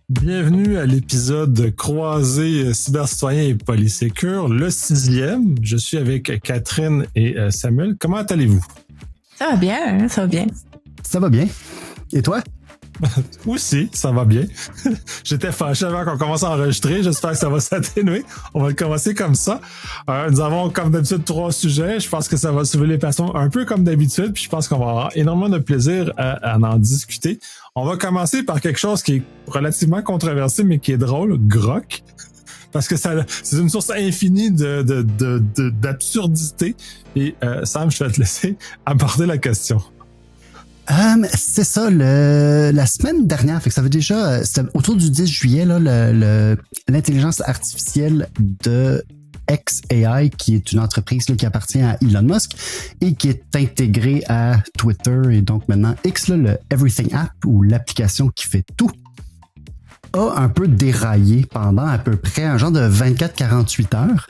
Bienvenue à l'épisode croisé cybercitoyen et polysécure, le 6e. Je suis avec Catherine et Samuel. Comment allez-vous? Ça va bien, hein? Ça va bien. Ça va bien. Et toi? Aussi, ça va bien. J'étais fâché avant qu'on commence à enregistrer. J'espère que ça va s'atténuer. On va le commencer comme ça. Nous avons, comme d'habitude, 3 sujets. Je pense que ça va soulever les passions un peu comme d'habitude. Puis je pense qu'on va avoir énormément de plaisir à en discuter. On va commencer par quelque chose qui est relativement controversé, mais qui est drôle, Grok. Parce que c'est une source infinie d'absurdité. Et Sam, je vais te laisser aborder la question. C'est ça, la semaine dernière, fait que ça fait déjà, c'était autour du 10 juillet, là, l'intelligence artificielle de xAI, qui est une entreprise là, qui appartient à Elon Musk et qui est intégrée à Twitter et donc maintenant X, là, le Everything App ou l'application qui fait tout, a un peu déraillé pendant à peu près un genre de 24-48 heures.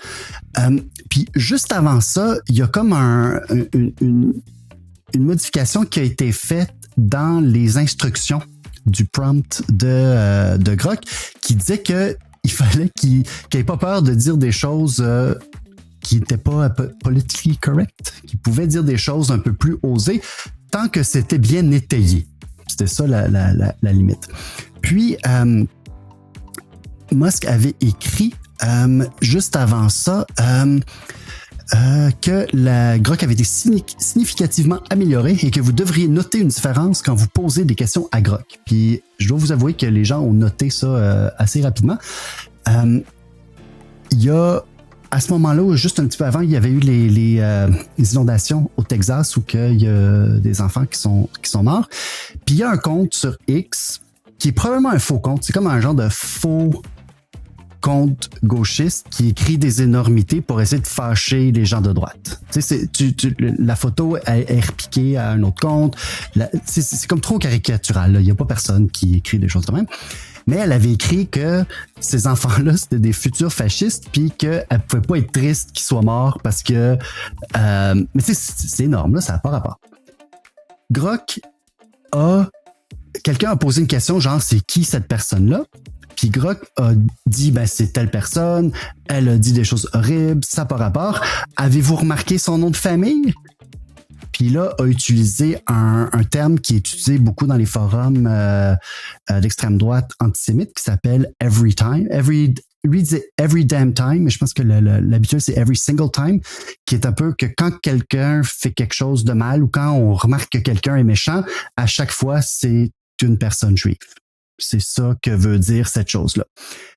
Puis juste avant ça, il y a comme une modification qui a été faite dans les instructions du prompt de Grok qui disait que il fallait qu'il n'ait pas peur de dire des choses qui n'étaient pas politically correct, qu'il pouvait dire des choses un peu plus osées tant que c'était bien étayé. C'était ça la limite. Puis, Musk avait écrit juste avant ça que la Grok avait été significativement améliorée et que vous devriez noter une différence quand vous posez des questions à Grok. Puis je dois vous avouer que les gens ont noté ça assez rapidement. Il y a, à ce moment-là, juste un petit peu avant, il y avait eu les inondations au Texas où il y a des enfants qui sont morts. Puis il y a un compte sur X qui est probablement un faux compte. C'est comme un genre de faux compte gauchiste qui écrit des énormités pour essayer de fâcher les gens de droite. Tu sais, la photo est repiquée à un autre compte. C'est comme trop caricatural. Il n'y a pas personne qui écrit des choses de même. Mais elle avait écrit que ces enfants-là, c'était des futurs fascistes puis qu'elle ne pouvait pas être triste qu'ils soient morts parce que... mais c'est énorme, là, ça n'a pas rapport. Grok quelqu'un a posé une question genre, c'est qui cette personne-là? Puis Grok a dit, c'est telle personne, elle a dit des choses horribles, ça n'a pas rapport. Avez-vous remarqué son nom de famille? Puis là, a utilisé un terme qui est utilisé beaucoup dans les forums d'extrême droite antisémite qui s'appelle every time, every damn time, mais je pense que l'habitude c'est every single time, qui est un peu que quand quelqu'un fait quelque chose de mal ou quand on remarque que quelqu'un est méchant, à chaque fois, c'est une personne juive. C'est ça que veut dire cette chose-là.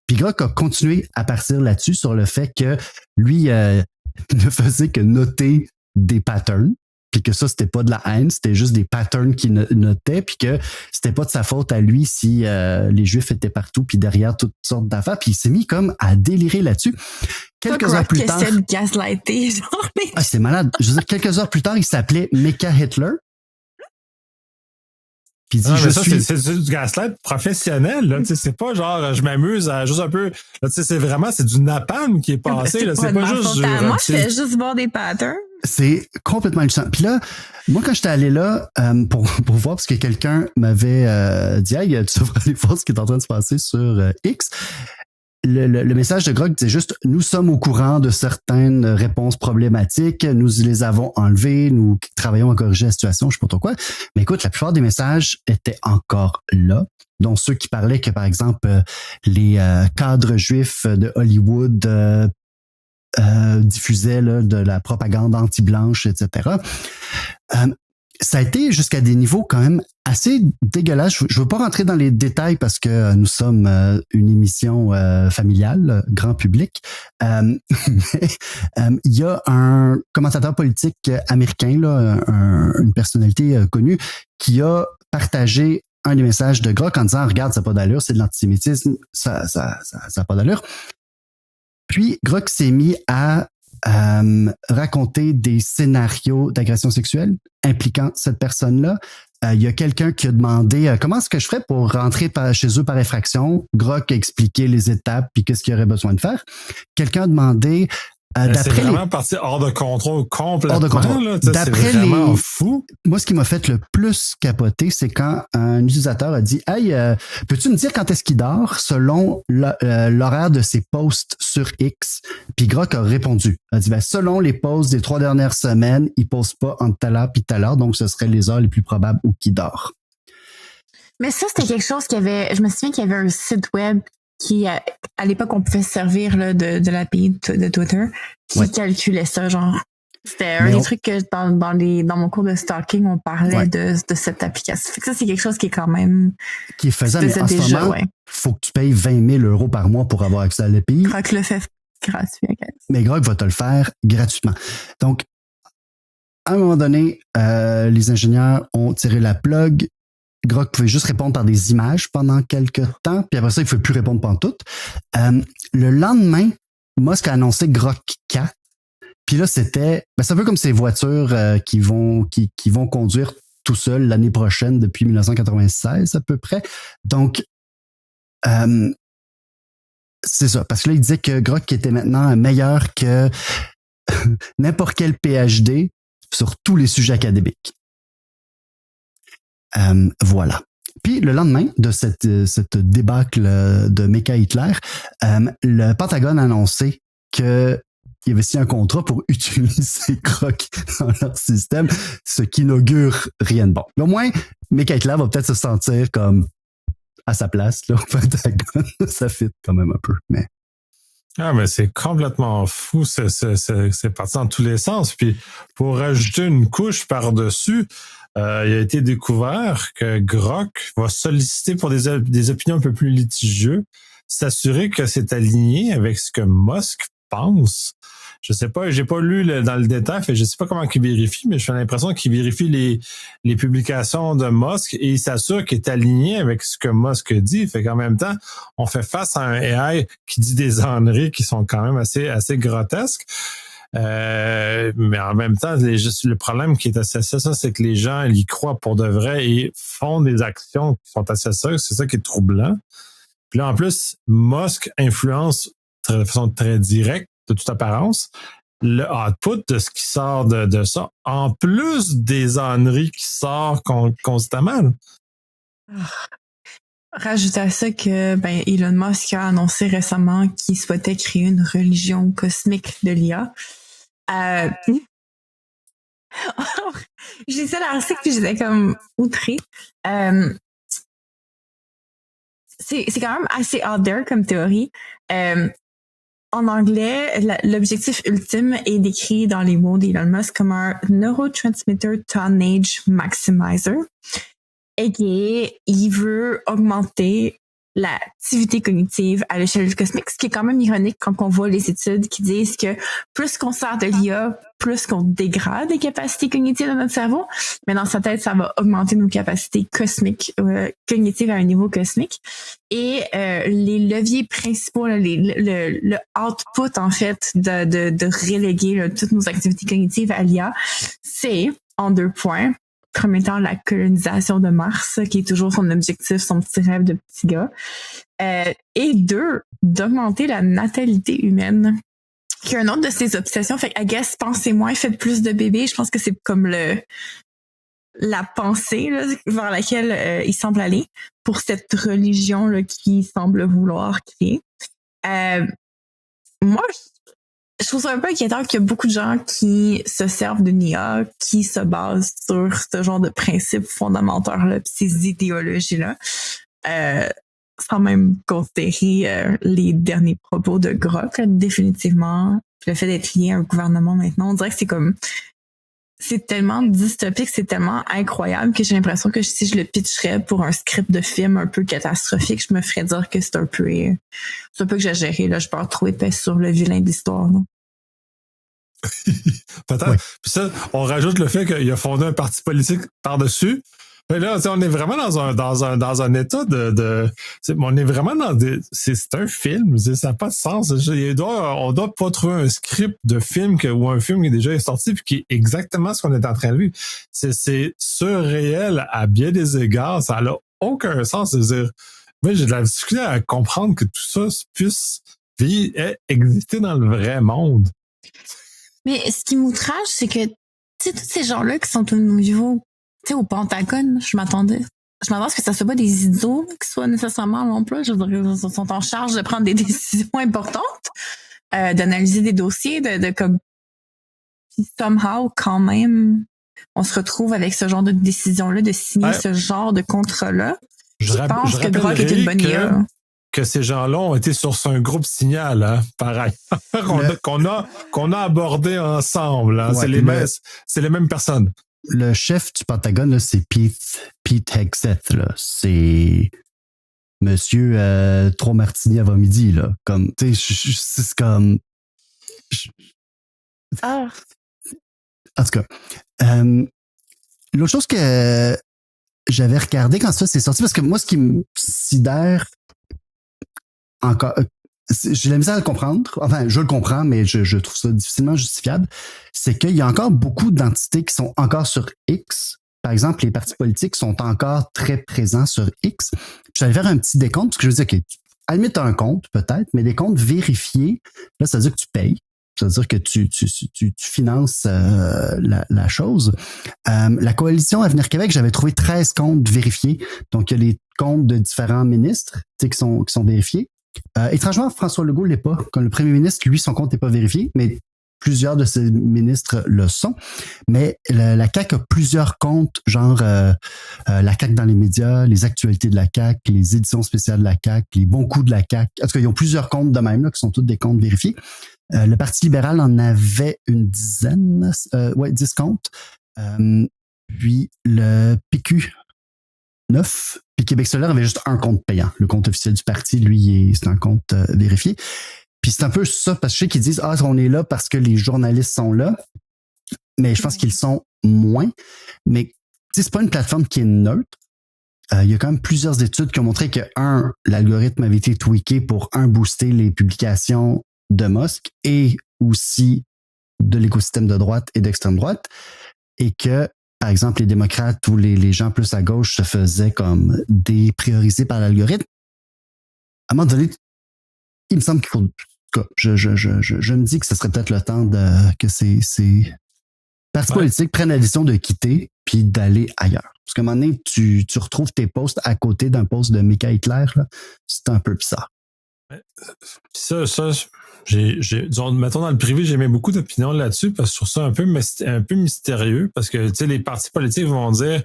Puis Grok a continué à partir là-dessus sur le fait que lui ne faisait que noter des patterns, puis que ça, c'était pas de la haine, c'était juste des patterns qu'il notait, puis que c'était pas de sa faute à lui si les Juifs étaient partout, puis derrière toutes sortes d'affaires, puis il s'est mis comme à délirer là-dessus. Quelques heures plus tard... C'est de gaslighter, genre. C'est malade. Je veux dire, quelques heures plus tard, il s'appelait Mecha Hitler. Puis il dit, c'est du gaslight professionnel, là. C'est pas genre, je m'amuse à juste un peu, là, c'est du napalm qui est passé, là. C'est pas juste du... Moi, je fais juste voir des patterns. C'est complètement hallucinant. Puis là, moi, quand j'étais allé là, pour voir, parce que quelqu'un m'avait dit, hey, tu devrais aller voir ce qui est en train de se passer sur X. Le message de Grok disait juste, nous sommes au courant de certaines réponses problématiques, nous les avons enlevées, nous travaillons à corriger la situation, je sais pas trop quoi. Mais écoute, la plupart des messages étaient encore là, dont ceux qui parlaient que, par exemple, les cadres juifs de Hollywood diffusaient là, de la propagande anti-blanche, etc. Ça a été jusqu'à des niveaux quand même assez dégueulasses. Je veux pas rentrer dans les détails parce que nous sommes une émission familiale, grand public. Mais il y a un commentateur politique américain, là, une personnalité connue, qui a partagé un des messages de Grok en disant « Regarde, ça n'a pas d'allure, c'est de l'antisémitisme, ça n'a pas d'allure. » Puis Grok s'est mis à raconter des scénarios d'agression sexuelle impliquant cette personne-là. Il y a quelqu'un qui a demandé comment est-ce que je ferais pour rentrer chez eux par effraction. Grok a expliqué les étapes puis qu'est-ce qu'il aurait besoin de faire. Quelqu'un a demandé C'est vraiment parti hors de contrôle complètement. Hors de contrôle. Là, c'est vraiment fou. Moi, ce qui m'a fait le plus capoter, c'est quand un utilisateur a dit « Hey, peux-tu me dire quand est-ce qu'il dort selon l'horaire de ses posts sur X? » Puis Grok a répondu. Il a dit « Selon les posts des 3 dernières semaines, il ne poste pas entre telle heure puis telle heure, donc ce serait les heures les plus probables où qu'il dort. » Mais ça, c'était quelque chose qu'il y avait... Je me souviens qu'il y avait un site web qui, à l'époque, on pouvait se servir là, de l'API de Twitter, qui calculait ça, genre. C'était un des trucs que dans mon cours de stalking, on parlait de cette application. Fait que ça, c'est quelque chose qui est quand même... Qui est faisable, mais en ce moment, faut que tu payes 20 000 € par mois pour avoir accès à l'API. Grok le fait gratuit. Mais Grok va te le faire gratuitement. Donc, à un moment donné, les ingénieurs ont tiré la plug. Grok pouvait juste répondre par des images pendant quelques temps, puis après ça, il ne pouvait plus répondre pantoute. Le lendemain, Musk a annoncé Grok 4. Puis là, c'est un peu comme ces voitures qui vont conduire tout seul l'année prochaine depuis 1996 à peu près. Donc, c'est ça. Parce que là, il disait que Grok était maintenant meilleur que n'importe quel PhD sur tous les sujets académiques. Voilà. Puis le lendemain de cette débâcle de Mecha Hitler, le Pentagone a annoncé qu'il avait signé un contrat pour utiliser Grok dans leur système, ce qui n'augure rien de bon. Mais au moins, Mecha Hitler va peut-être se sentir comme à sa place là, au Pentagone. Ça fit quand même un peu. Mais c'est complètement fou. C'est parti dans tous les sens. Puis pour rajouter une couche par-dessus, il a été découvert que Grok va solliciter pour des opinions un peu plus litigieuses, s'assurer que c'est aligné avec ce que Musk pense. Je sais pas, j'ai pas lu dans le détail, je sais pas comment il vérifie, mais j'ai l'impression qu'il vérifie les publications de Musk et il s'assure qu'il est aligné avec ce que Musk dit. Fait qu'en même temps, on fait face à un AI qui dit des âneries qui sont quand même assez grotesques. Mais en même temps, le problème qui est associé à ça, c'est que les gens y croient pour de vrai et font des actions qui sont associées. C'est ça qui est troublant. Puis là, en plus, Musk influence de façon très directe, de toute apparence, le output de ce qui sort de ça, en plus des âneries qui sortent constamment. Rajoute à ça que Elon Musk a annoncé récemment qu'il souhaitait créer une religion cosmique de l'IA. J'ai ça dans l'article puis j'étais comme outrée. C'est quand même assez out there comme théorie. En anglais, l'objectif ultime est décrit dans les mots d'Elon Musk comme un neurotransmitter tonnage maximizer. Et il veut augmenter l'activité cognitive à l'échelle cosmique, ce qui est quand même ironique quand on voit les études qui disent que plus qu'on sert de l'IA, plus qu'on dégrade les capacités cognitives de notre cerveau, mais dans sa tête, ça va augmenter nos capacités cosmiques, cognitives à un niveau cosmique. Et les leviers principaux, le output en fait de reléguer toutes nos activités cognitives à l'IA, c'est en 2 points. Premier temps, la colonisation de Mars, qui est toujours son objectif, son petit rêve de petit gars. Et 2, d'augmenter la natalité humaine, qui est une autre de ses obsessions. Fait que, I guess, pensez moins, faites plus de bébés. Je pense que c'est comme la pensée là, vers laquelle il semble aller pour cette religion là, qu'il semble vouloir créer. Moi, je trouve ça un peu inquiétant qu'il y a beaucoup de gens qui se servent d'une IA qui se base sur ce genre de principes fondamentaux-là pis ces idéologies-là. Sans même considérer les derniers propos de Grok, là, définitivement. Le fait d'être lié à un gouvernement maintenant, on dirait que c'est tellement dystopique, c'est tellement incroyable que j'ai l'impression que si je le pitcherais pour un script de film un peu catastrophique, je me ferais dire que c'est un peu exagéré. Là, je peux retrouver épais sur le vilain de l'histoire. Là. Peut-être. Oui. Puis ça, on rajoute le fait qu'il a fondé un parti politique par-dessus. Mais là, on est vraiment dans un état on est vraiment c'est un film, ça n'a pas de sens. On doit pas trouver un script de film ou un film qui est déjà sorti puis qui est exactement ce qu'on est en train de vivre. C'est surréel à bien des égards. Ça n'a aucun sens. C'est-à-dire, moi, j'ai de la difficulté à comprendre que tout ça puisse exister dans le vrai monde. Mais ce qui m'outrage, c'est que, tu sais, tous ces gens-là qui sont au niveau, tu sais, au Pentagone, je m'attendais à ce que ça soit pas des idiots qui soient nécessairement à l'emploi. Je veux dire, ils sont en charge de prendre des décisions importantes, d'analyser des dossiers, de comme, puis somehow, quand même, on se retrouve avec ce genre de décision-là, de signer ce genre de contrat-là. Je pense que Grok est une bonne idée. Que ces gens-là ont été sur un groupe Signal, hein, pareil, qu'on a abordé ensemble. Hein. Ouais, c'est les mêmes personnes. Le chef du Pentagone, là, c'est Pete Hegseth. Là. C'est Monsieur 3 martinis avant midi. Là. Comme, tu sais, c'est comme... En tout cas, l'autre chose que j'avais regardé quand ça s'est sorti, parce que moi, ce qui me sidère encore, j'ai la misère à le comprendre. Enfin, je le comprends, mais je trouve ça difficilement justifiable. C'est qu'il y a encore beaucoup d'entités qui sont encore sur X. Par exemple, les partis politiques sont encore très présents sur X. Puis j'allais faire un petit décompte, parce que je veux dire, OK, à la limite, t'as un compte, peut-être, mais des comptes vérifiés, là, ça veut dire que tu payes. Ça veut dire que tu finances la chose. La coalition Avenir Québec, j'avais trouvé 13 comptes vérifiés. Donc, il y a les comptes de différents ministres qui sont vérifiés. Étrangement, François Legault l'est pas. Comme le premier ministre, lui, son compte n'est pas vérifié, mais plusieurs de ses ministres le sont. Mais la CAQ a plusieurs comptes, genre la CAQ dans les médias, les actualités de la CAQ, les éditions spéciales de la CAQ, les bons coups de la CAQ. En tout cas, ils ont plusieurs comptes de même, là, qui sont tous des comptes vérifiés. Le Parti libéral en avait une dizaine, 10 comptes. Puis le PQ 9, puis Québec solidaire avait juste un compte payant. Le compte officiel du parti, lui, c'est un compte vérifié. Puis c'est un peu ça, parce que je sais qu'ils disent « Ah, on est là parce que les journalistes sont là », mais je pense qu'ils sont moins. Mais c'est pas une plateforme qui est neutre. Il y a quand même plusieurs études qui ont montré que, l'algorithme avait été tweaké pour, booster les publications de Musk et aussi de l'écosystème de droite et d'extrême droite, et que, par exemple, les démocrates ou les gens plus à gauche se faisaient comme dépriorisés par l'algorithme. À un moment donné, il me semble qu'il faut... Je me dis que ce serait peut-être le temps que ces partis politiques prennent la décision de quitter puis d'aller ailleurs. Parce qu'à un moment donné, tu retrouves tes posts à côté d'un post de Mika Hitler, là, c'est un peu bizarre. Ça, disons, mettons dans le privé, j'ai mis beaucoup d'opinions là-dessus parce que je trouve ça un peu mystérieux parce que, tu sais, les partis politiques vont dire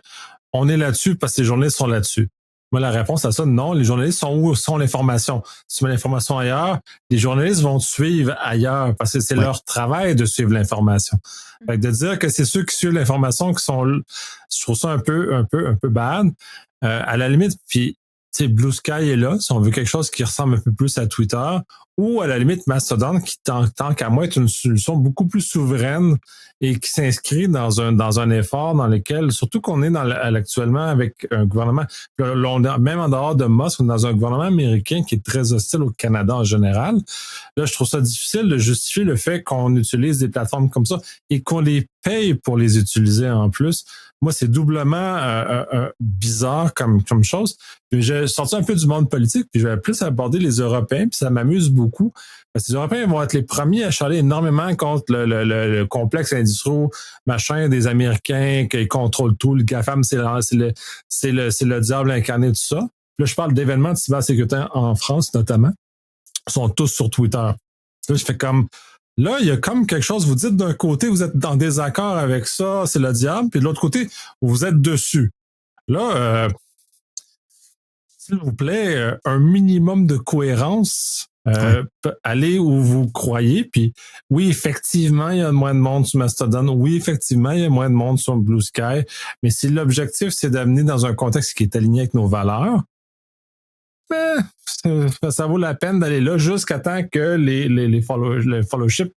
on est là-dessus parce que les journalistes sont là-dessus. Moi, la réponse à ça, non, les journalistes sont où sont l'information? Si tu mets l'information ailleurs, les journalistes vont te suivre ailleurs parce que c'est leur travail de suivre l'information. Fait que de dire que c'est ceux qui suivent l'information qui sont, je trouve ça un peu bad. À la limite, puis Blue Sky est là, si on veut quelque chose qui ressemble un peu plus à Twitter, ou à la limite Mastodon, qui tant qu'à moi est une solution beaucoup plus souveraine et qui s'inscrit dans un effort dans lequel, surtout qu'on est actuellement avec un gouvernement, même en dehors de Musk, on est dans un gouvernement américain qui est très hostile au Canada en général. Là, je trouve ça difficile de justifier le fait qu'on utilise des plateformes comme ça et qu'on les paye pour les utiliser en plus. Moi, c'est doublement bizarre comme chose. Puis j'ai sorti un peu du monde politique, puis je vais plus aborder les Européens, puis ça m'amuse beaucoup. Parce que les Européens vont être les premiers à chialer énormément contre le complexe industriel, machin, des Américains qui contrôlent tout. Le GAFAM, c'est le diable incarné, tout ça. Puis là, je parle d'événements de cybersécurité en France, notamment. Ils sont tous sur Twitter. Là, je fais comme... Là, il y a comme quelque chose, vous dites d'un côté, vous êtes en désaccord avec ça, c'est le diable, puis de l'autre côté, vous êtes dessus. Là, s'il vous plaît, un minimum de cohérence, allez où vous croyez, puis oui, effectivement, il y a moins de monde sur Mastodon, oui, effectivement, il y a moins de monde sur Blue Sky, mais si l'objectif, c'est d'amener dans un contexte qui est aligné avec nos valeurs, ça vaut la peine d'aller là jusqu'à temps que les followship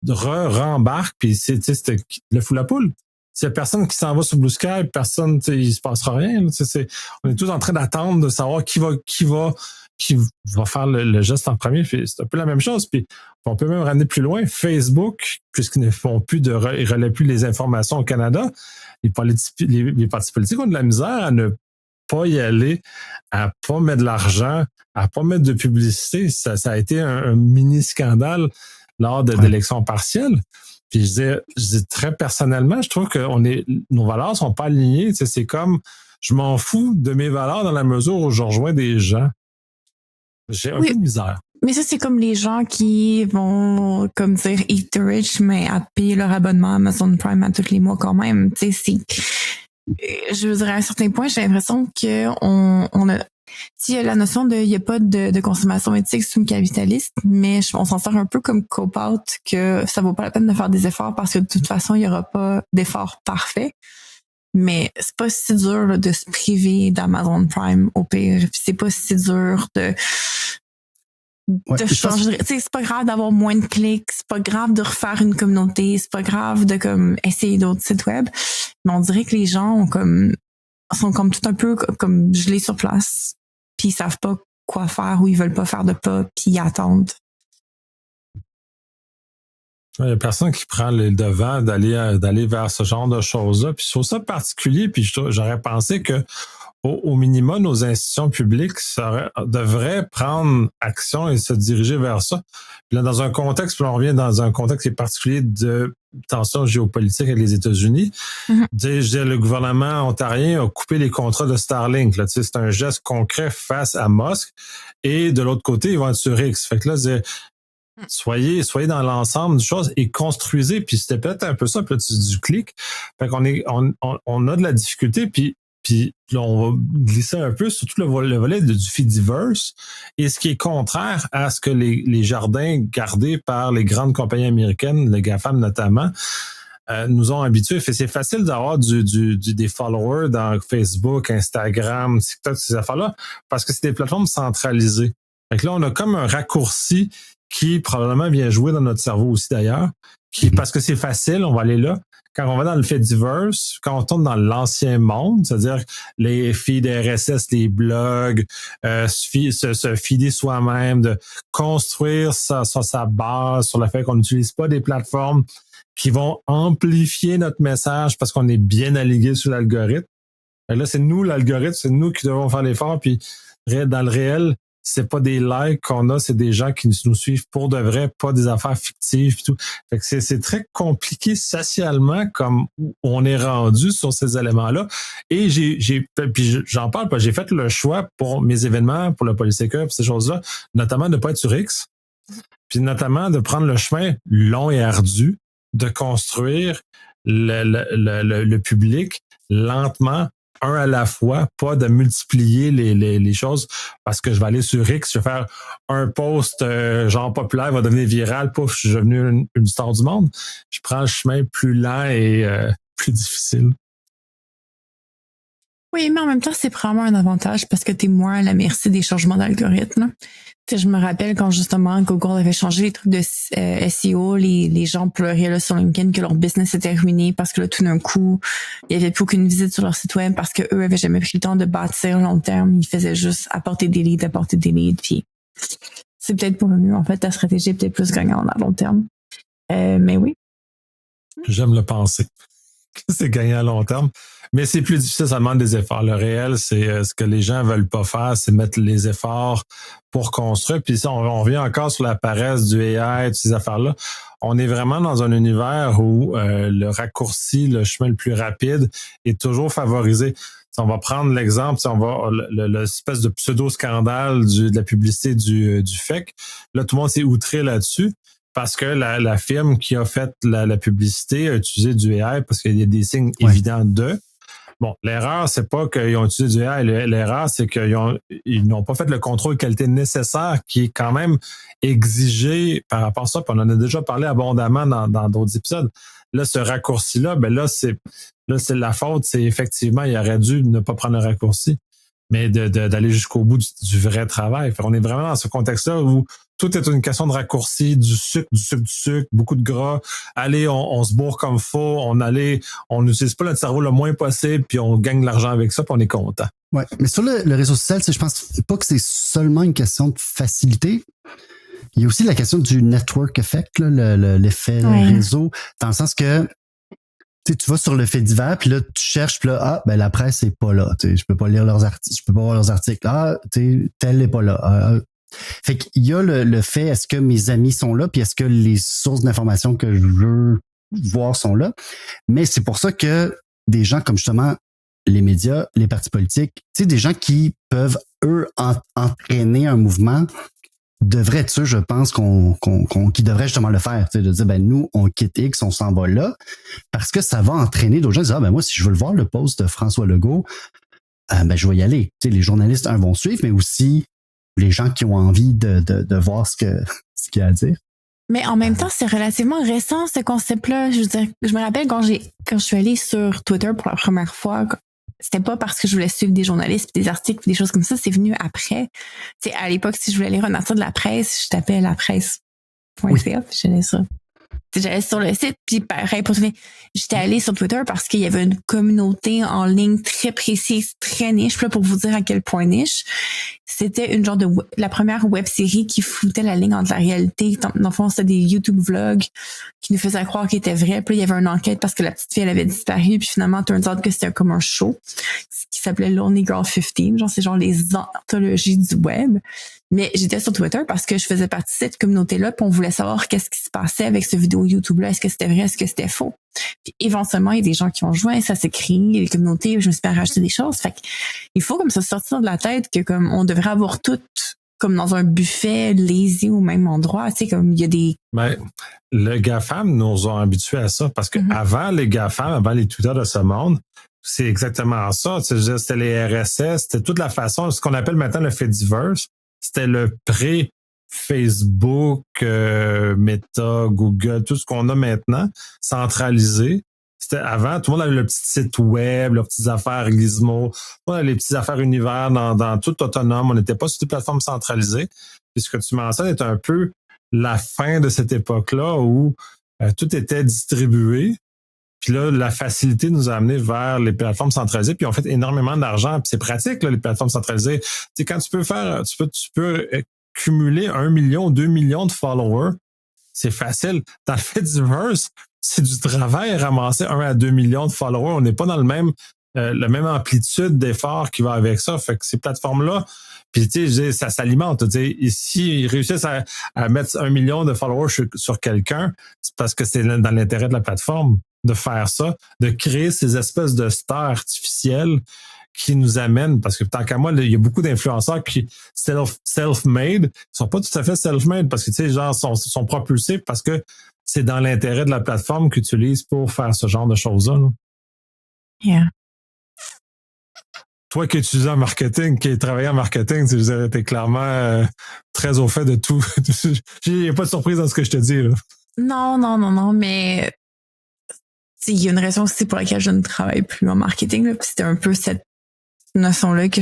rembarquent, puis c'est le fou la poule. S'il y a personne qui s'en va sur Blue Sky, personne, il se passera rien. On est tous en train d'attendre de savoir qui va faire le geste en premier. Puis c'est un peu la même chose. Puis on peut même ramener plus loin. Facebook, puisqu'ils ne font plus ils relaient plus les informations au Canada, les partis politiques ont de la misère à ne pas y aller, à pas mettre de l'argent, à pas mettre de publicité. Ça a été un mini scandale lors d'élections partielles. Puis je dis très personnellement, je trouve que nos valeurs sont pas alignées. Tu sais, c'est comme, je m'en fous de mes valeurs dans la mesure où je rejoins des gens. J'ai un peu de misère. Mais ça, c'est comme les gens qui vont, comme dire, eat the rich, mais à payer leur abonnement à Amazon Prime à tous les mois quand même. Tu sais, je veux dire, à un certain point, j'ai l'impression que on a, s'il y a la notion il y a pas de consommation éthique sous le capitaliste, mais on s'en sert un peu comme cop-out que ça vaut pas la peine de faire des efforts parce que de toute façon, il y aura pas d'efforts parfaits. Mais c'est pas si dur là, de se priver d'Amazon Prime au pire. Puis c'est pas si dur de changer. Tu sais, c'est pas grave d'avoir moins de clics, c'est pas grave de refaire une communauté, c'est pas grave de comme essayer d'autres sites web. Mais on dirait que les gens sont comme tout un peu comme gelés sur place, puis ils savent pas quoi faire ou ils veulent pas faire de pas, puis ils attendent. Il y a personne qui prend le devant d'aller vers ce genre de choses-là. Puis je trouve ça particulier, puis j'aurais pensé que au minimum, nos institutions publiques devraient prendre action et se diriger vers ça. Puis là, dans un contexte, puis on revient dans un contexte qui est particulier de tension géopolitique avec les États-Unis. Mm-hmm. Le gouvernement ontarien a coupé les contrats de Starlink. Là, c'est un geste concret face à Musk. Et de l'autre côté, ils vont être sur X. Fait que là, soyez dans l'ensemble des choses et construisez. Puis c'était peut-être un peu ça, puis là, du clic. Fait qu'on on a de la difficulté, puis là, on va glisser un peu sur tout le volet du Feediverse et ce qui est contraire à ce que les jardins gardés par les grandes compagnies américaines, les GAFAM notamment, nous ont habitués. C'est facile d'avoir des followers dans Facebook, Instagram, TikTok, ces affaires-là, parce que c'est des plateformes centralisées. Fait que là, on a comme un raccourci qui probablement vient jouer dans notre cerveau aussi d'ailleurs, parce que c'est facile, on va aller là. Quand on va dans le Feediverse, quand on tourne dans l'ancien monde, c'est-à-dire les feeds RSS, les blogs, se feeder soi-même, de construire sa base sur le fait qu'on n'utilise pas des plateformes qui vont amplifier notre message parce qu'on est bien aligné sur l'algorithme. Et là, c'est nous l'algorithme, c'est nous qui devons faire l'effort. Puis dans le réel, c'est pas des likes qu'on a, c'est des gens qui nous suivent pour de vrai, pas des affaires fictives et tout. Fait que c'est très compliqué socialement comme on est rendu sur ces éléments-là. Et puis j'en parle pas, j'ai fait le choix pour mes événements, pour le Polysécur, ces choses-là, notamment de pas être sur X, puis notamment de prendre le chemin long et ardu, de construire le public lentement, un à la fois, pas de multiplier les choses parce que je vais aller sur X, je vais faire un post genre populaire, va devenir viral, pouf, je suis devenu une star du monde. Je prends le chemin plus lent et plus difficile. Oui, mais en même temps, c'est probablement un avantage parce que tu es moins à la merci des changements d'algorithme. Tu sais, je me rappelle quand justement Google avait changé les trucs de SEO, les gens pleuraient là, sur LinkedIn que leur business était ruiné parce que là, tout d'un coup, il n'y avait plus aucune visite sur leur site web parce que eux avaient jamais pris le temps de bâtir long terme. Ils faisaient juste apporter des leads. Puis c'est peut-être pour le mieux. En fait, ta stratégie est peut-être plus gagnante à long terme. Mais oui. J'aime le penser. C'est gagnant à long terme. Mais c'est plus difficile, ça demande des efforts. Le réel, c'est ce que les gens veulent pas faire, c'est mettre les efforts pour construire. Puis ça, on revient encore sur la paresse du AI, toutes ces affaires-là. On est vraiment dans un univers où le raccourci, le chemin le plus rapide est toujours favorisé. Si on va prendre l'exemple, si on va l'espèce de pseudo-scandale de la publicité du FEC. Là, tout le monde s'est outré là-dessus. Parce que la firme qui a fait la publicité a utilisé du AI parce qu'il y a des signes évidents d'eux. Bon, l'erreur, c'est pas qu'ils ont utilisé du AI. L'erreur, c'est qu'ils n'ont pas fait le contrôle qualité nécessaire qui est quand même exigé par rapport à ça. Puis on en a déjà parlé abondamment dans d'autres épisodes. Là, ce raccourci-là, c'est la faute. C'est effectivement, il aurait dû ne pas prendre le raccourci, mais d'aller jusqu'au bout du vrai travail. Fait, on est vraiment dans ce contexte-là où tout est une question de raccourci, du sucre, beaucoup de gras. Allez, on se bourre comme faut, on n'utilise pas notre cerveau le moins possible, puis on gagne de l'argent avec ça, puis on est content. Ouais, mais sur le réseau social, je pense pas que c'est seulement une question de facilité. Il y a aussi la question du network effect, là, l'effet réseau, dans le sens que tu vas sur le fait divers, puis là, tu cherches, puis là, la presse n'est pas là. Je peux pas lire leurs articles. Je peux pas voir leurs articles. Tel n'est pas là. Fait qu'il y a le fait, est-ce que mes amis sont là, puis est-ce que les sources d'informations que je veux voir sont là. Mais c'est pour ça que des gens comme justement les médias, les partis politiques, tu sais, des gens qui peuvent, eux, entraîner un mouvement, devraient être ceux, je pense, qui devraient justement le faire. Tu sais, de dire, ben nous, on quitte X, on s'en va là, parce que ça va entraîner d'autres gens. Ils disent, ah ben moi, si je veux le voir, le post de François Legault, ben je vais y aller. Tu sais, les journalistes, vont suivre, mais aussi les gens qui ont envie de voir ce qu'il y a à dire. Mais en même temps, c'est relativement récent, ce concept-là. Je veux dire, je me rappelle quand je suis allée sur Twitter pour la première fois, c'était pas parce que je voulais suivre des journalistes, des articles, des choses comme ça, c'est venu après. Tu sais, à l'époque, si je voulais lire un article de la presse, je tapais lapresse.ca, puis j'allais sur le site, puis pareil pour trouver. J'étais allée sur Twitter parce qu'il y avait une communauté en ligne très précise, très niche. Puis là, pour vous dire à quel point niche, c'était une genre de la première web série qui floutait la ligne entre la réalité. Dans le fond, c'était des YouTube vlogs qui nous faisaient croire qu'ils étaient vrais. Puis là, il y avait une enquête parce que la petite fille, elle avait disparu. Puis finalement, turns out que c'était comme un show qui s'appelait Lonely Girl 15. Genre, c'est genre les anthologies du web. Mais j'étais sur Twitter parce que je faisais partie de cette communauté-là, puis on voulait savoir qu'est-ce qui se passait avec ce vidéo YouTube-là. Est-ce que c'était vrai? Est-ce que c'était faux? Puis éventuellement, il y a des gens qui ont joint, ça s'est créé, les communautés, je me suis fait racheter des choses. Fait qu'il faut comme ça sortir de la tête que comme on devrait avoir tout comme dans un buffet lazy au même endroit. Tu sais, comme il y a des... Ben, le GAFAM nous ont habitués à ça parce que avant les GAFAM, avant les Twitter de ce monde, c'est exactement ça. Tu sais, c'était les RSS, c'était toute la façon, ce qu'on appelle maintenant le Fediverse. C'était le pré-Facebook, Meta, Google, tout ce qu'on a maintenant, centralisé. C'était avant, tout le monde avait le petit site web, leurs petites affaires Gizmo, on avait les petites affaires univers dans tout autonome. On n'était pas sur des plateformes centralisées. Puis ce que tu mentionnes est un peu la fin de cette époque-là où tout était distribué. Puis là, la facilité nous a amené vers les plateformes centralisées, puis on fait énormément d'argent. Puis c'est pratique, là, les plateformes centralisées. Tu sais, quand tu peux cumuler 1 million, 2 millions de followers, c'est facile. Dans le Fediverse, c'est du travail à ramasser 1 à 2 millions de followers. On n'est pas dans la même amplitude d'effort qui va avec ça. Fait que ces plateformes-là, puis tu sais, ça s'alimente. Tu sais, ici, ils réussissent à mettre 1 million de followers sur quelqu'un, c'est parce que c'est dans l'intérêt de la plateforme de faire ça, de créer ces espèces de stars artificielles qui nous amènent, parce que tant qu'à moi, il y a beaucoup d'influenceurs qui self-made, sont pas tout à fait self-made parce que tu sais, genre sont propulsés parce que c'est dans l'intérêt de la plateforme qu'ils utilisent pour faire ce genre de choses-là. Là. Yeah. Toi qui étudies en marketing, qui travaillé en marketing, tu es clairement très au fait de tout. Il n'y a pas de surprise dans ce que je te dis. Là. Non, mais il y a une raison aussi pour laquelle je ne travaille plus en marketing. Là, puis c'était un peu cette notion-là que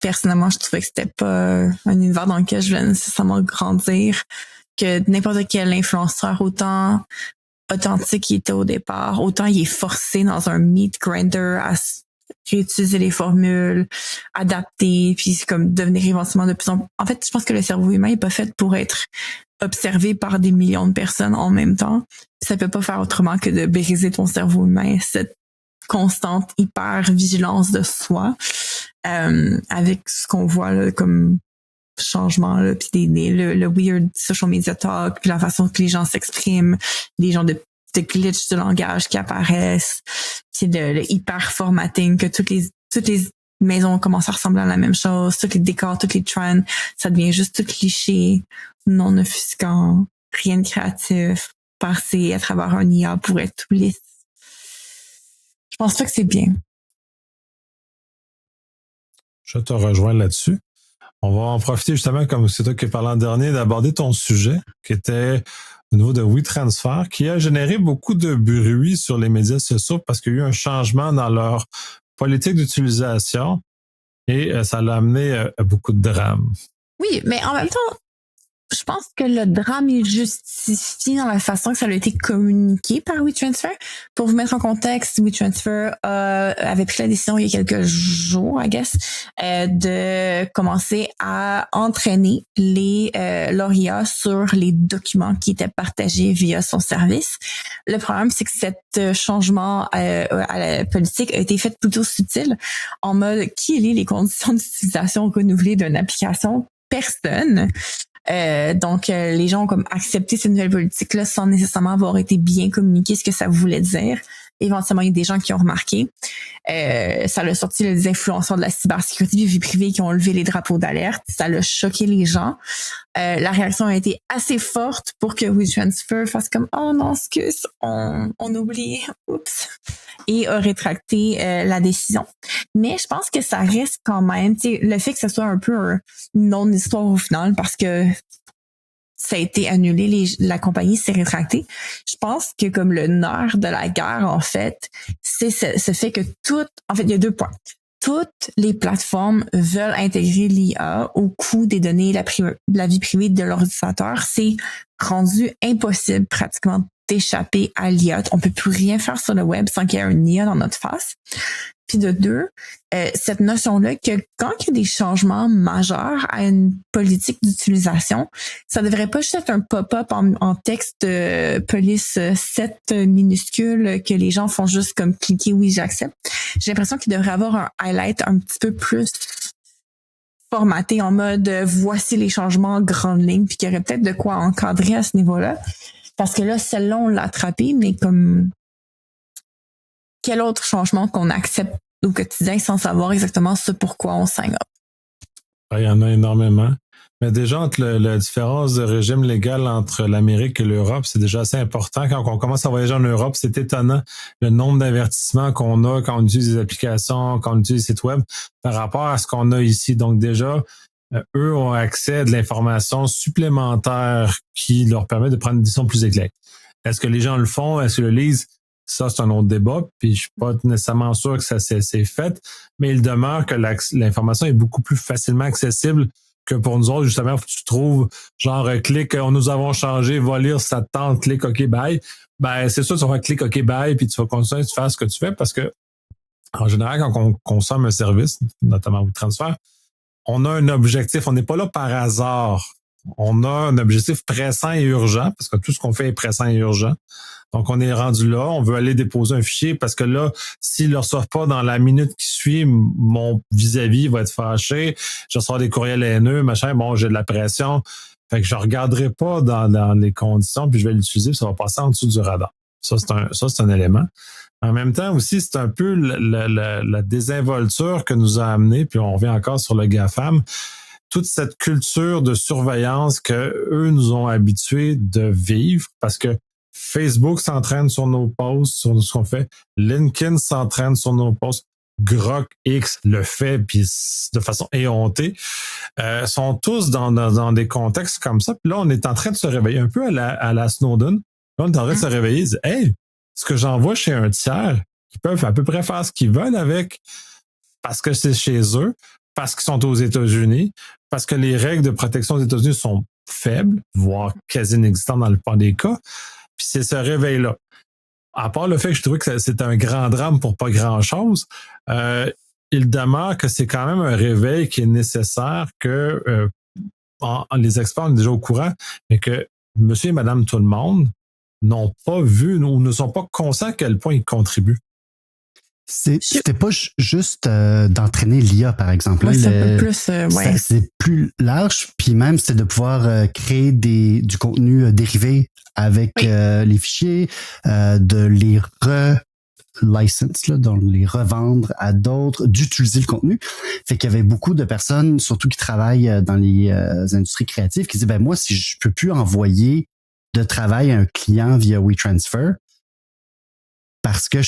personnellement, je trouvais que c'était pas un univers dans lequel je voulais nécessairement grandir, que n'importe quel influenceur, autant authentique qu'il était au départ, autant il est forcé dans un meat grinder à réutiliser les formules, adapter, puis comme devenir éventuellement de plus en plus... En fait, je pense que le cerveau humain n'est pas fait pour être observé par des millions de personnes en même temps. Ça peut pas faire autrement que de briser ton cerveau humain, cette constante hyper vigilance de soi, avec ce qu'on voit là, comme changement, là, puis le weird social media talk, puis la façon que les gens s'expriment, les gens de glitch de langage qui apparaissent, puis le hyper formatting, que toutes les maisons commencent à ressembler à la même chose, tous les décors, tous les trends, ça devient juste tout cliché, non offusquant, rien de créatif, passer à travers un IA pour être tout lisse. Je pense pas que c'est bien. Je te rejoins là-dessus. On va en profiter justement, comme c'est toi qui parlais en dernier, d'aborder ton sujet, qui était au niveau de WeTransfer, qui a généré beaucoup de bruit sur les médias sociaux parce qu'il y a eu un changement dans leur politique d'utilisation et ça l'a amené à beaucoup de drames. Oui, mais en même temps, je pense que le drame est justifié dans la façon que ça a été communiqué par WeTransfer. Pour vous mettre en contexte, WeTransfer avait pris la décision il y a quelques jours, I guess, de commencer à entraîner leur IA sur les documents qui étaient partagés via son service. Le problème, c'est que cet changement à la politique a été fait plutôt subtil, en mode qui élit les conditions d'utilisation renouvelées d'une application personne. Donc, les gens ont comme accepté cette nouvelle politique-là sans nécessairement avoir été bien communiqué ce que ça voulait dire. Éventuellement, il y a des gens qui ont remarqué. Ça l'a sorti les influenceurs de la cybersécurité et vie privée qui ont levé les drapeaux d'alerte. Ça l'a choqué les gens. La réaction a été assez forte pour que WeTransfer fasse comme « Oh non, excuse, on oublie, oups », et a rétracté la décision. Mais je pense que ça reste quand même, tu sais, le fait que ce soit un peu une non-histoire au final parce que ça a été annulé, la compagnie s'est rétractée. Je pense que comme le nerf de la guerre, en fait, c'est ce fait que en fait, il y a 2 points. Toutes les plateformes veulent intégrer l'IA au coût des données, la vie privée de leurs utilisateurs. C'est rendu impossible pratiquement d'échapper à l'IA. On peut plus rien faire sur le web sans qu'il y ait un IA dans notre face. Puis de 2, cette notion-là que quand il y a des changements majeurs à une politique d'utilisation, ça devrait pas juste être un pop-up en texte police 7 minuscule que les gens font juste comme cliquer oui, j'accepte. J'ai l'impression qu'il devrait avoir un highlight un petit peu plus formaté en mode voici les changements en grande ligne, puis qu'il y aurait peut-être de quoi encadrer à ce niveau-là. Parce que là, celle-là, on l'a attrapé, mais comme quel autre changement qu'on accepte au quotidien sans savoir exactement ce pourquoi on sign up? Il y en a énormément. Mais déjà, entre la différence de régime légal entre l'Amérique et l'Europe, c'est déjà assez important. Quand on commence à voyager en Europe, c'est étonnant le nombre d'avertissements qu'on a quand on utilise des applications, quand on utilise des sites web par rapport à ce qu'on a ici. Donc déjà, eux ont accès à de l'information supplémentaire qui leur permet de prendre une décision plus éclairée. Est-ce que les gens le font? Est-ce qu'ils le lisent? Ça, c'est un autre débat, puis je suis pas nécessairement sûr que ça c'est fait, mais il demeure que l'information est beaucoup plus facilement accessible que pour nous autres. Justement, faut que tu trouves, genre, clique, nous avons changé, va lire, ça te tente, clique, OK, bye. Ben, c'est sûr, tu vas cliquer, OK, bye, puis tu vas continuer de faire ce que tu fais parce que, en général, quand on consomme un service, notamment WeTransfer, on a un objectif. On n'est pas là par hasard. On a un objectif pressant et urgent parce que tout ce qu'on fait est pressant et urgent. Donc, on est rendu là. On veut aller déposer un fichier parce que là, s'ils ne le reçoivent pas dans la minute qui suit, mon vis-à-vis va être fâché. Je reçois des courriels haineux, machin. Bon, j'ai de la pression. Fait que je regarderai pas dans les conditions puis je vais l'utiliser puis ça va passer en dessous du radar. Ça, c'est un élément. En même temps aussi, c'est un peu la désinvolture que nous a amené, puis on revient encore sur le GAFAM, toute cette culture de surveillance que eux nous ont habitués de vivre parce que Facebook s'entraîne sur nos posts, sur ce qu'on fait. LinkedIn s'entraîne sur nos posts. Grok X le fait, puis de façon éhontée. Sont tous dans des contextes comme ça. Puis là, on est en train de se réveiller un peu à la Snowden. Là, on est en train de se réveiller et dire, hey, ce que j'envoie chez un tiers, qui peuvent à peu près faire ce qu'ils veulent avec, parce que c'est chez eux, parce qu'ils sont aux États-Unis, parce que les règles de protection aux États-Unis sont faibles, voire quasi inexistantes dans le plupart des cas. Puis c'est ce réveil-là. À part le fait que je trouvais que c'est un grand drame pour pas grand-chose, il demeure que c'est quand même un réveil qui est nécessaire que les experts sont déjà au courant, mais que monsieur et madame tout le monde n'ont pas vu ou ne sont pas conscients à quel point ils contribuent. C'était pas juste d'entraîner l'IA, par exemple. Ouais, c'est un peu plus, ouais. C'est plus large, puis même c'est de pouvoir créer du contenu dérivé avec les fichiers, de les license, là, donc les revendre à d'autres, d'utiliser le contenu. Fait qu'il y avait beaucoup de personnes, surtout qui travaillent dans les industries créatives, qui disaient, ben moi, si je peux plus envoyer de travail à un client via WeTransfer, parce que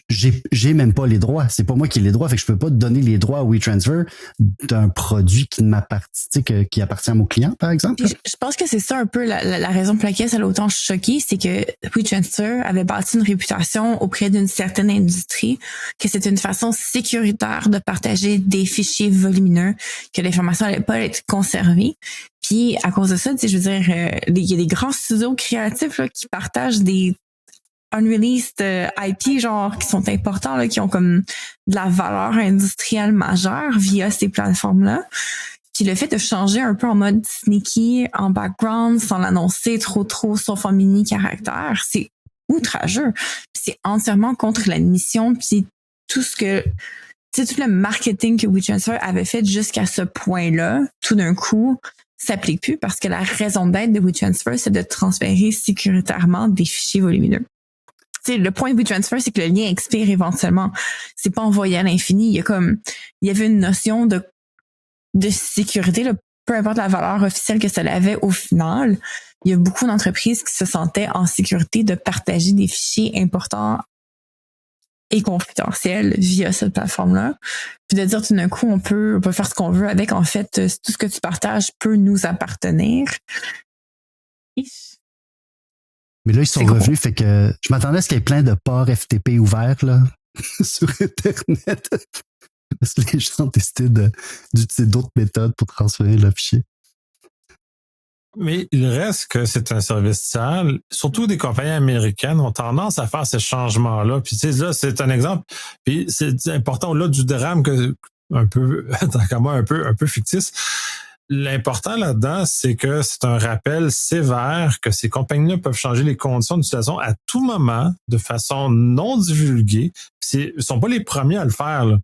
j'ai même pas les droits. C'est pas moi qui ai les droits. Fait que je peux pas te donner les droits à WeTransfer d'un produit qui m'appartient, qui appartient à mon client, par exemple. Je pense que c'est ça un peu la raison pour laquelle ça l'a autant choqué, c'est que WeTransfer avait bâti une réputation auprès d'une certaine industrie, que c'était une façon sécuritaire de partager des fichiers volumineux, que l'information allait pas être conservée. Puis à cause de ça, je veux dire, il y a des grands studios créatifs là, qui partagent des unreleased IP genre qui sont importants là, qui ont comme de la valeur industrielle majeure via ces plateformes-là. Puis le fait de changer un peu en mode sneaky, en background, sans l'annoncer trop, sauf en mini caractère, c'est outrageux. Puis c'est entièrement contre la mission, puis tout ce que tout le marketing que WeTransfer avait fait jusqu'à ce point-là, tout d'un coup, s'applique plus parce que la raison d'être de WeTransfer, c'est de transférer sécuritairement des fichiers volumineux. T'sais, le point de WeTransfer, c'est que le lien expire éventuellement. C'est pas envoyé à l'infini. Il y avait une notion de sécurité, là, peu importe la valeur officielle que ça avait au final. Il y a beaucoup d'entreprises qui se sentaient en sécurité de partager des fichiers importants et confidentiels via cette plateforme-là. Puis de dire tout d'un coup, on peut faire ce qu'on veut avec. En fait, tout ce que tu partages peut nous appartenir. Mais là, ils sont revenus, fait que je m'attendais à ce qu'il y ait plein de ports FTP ouverts là, sur Internet. Parce que les gens ont décidé d'utiliser d'autres méthodes pour transférer le fichier. Mais il reste que c'est un service tiers. Surtout des compagnies américaines ont tendance à faire ces changements-là. Puis tu sais, là, c'est un exemple. Puis c'est important au-delà du drame un peu fictif. L'important là-dedans, c'est que c'est un rappel sévère que ces compagnies-là peuvent changer les conditions d'utilisation à tout moment de façon non divulguée. Ils sont pas les premiers à le faire, là.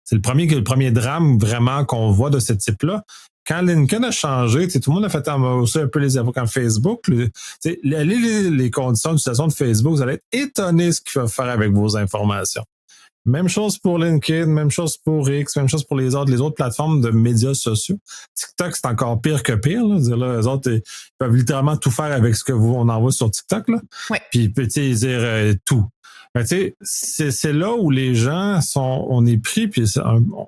C'est le premier drame vraiment qu'on voit de ce type-là. Quand LinkedIn a changé, tout le monde a fait aussi un peu les avocats en Facebook. Les conditions d'utilisation de Facebook, vous allez être étonné ce qu'ils peuvent faire avec vos informations. Même chose pour LinkedIn, même chose pour X, même chose pour les autres plateformes de médias sociaux. TikTok, c'est encore pire que pire. Là. Les autres, ils peuvent littéralement tout faire avec ce que on envoie sur TikTok. Là. Ouais. Puis, dire tout. Mais c'est là où les gens on est pris, puis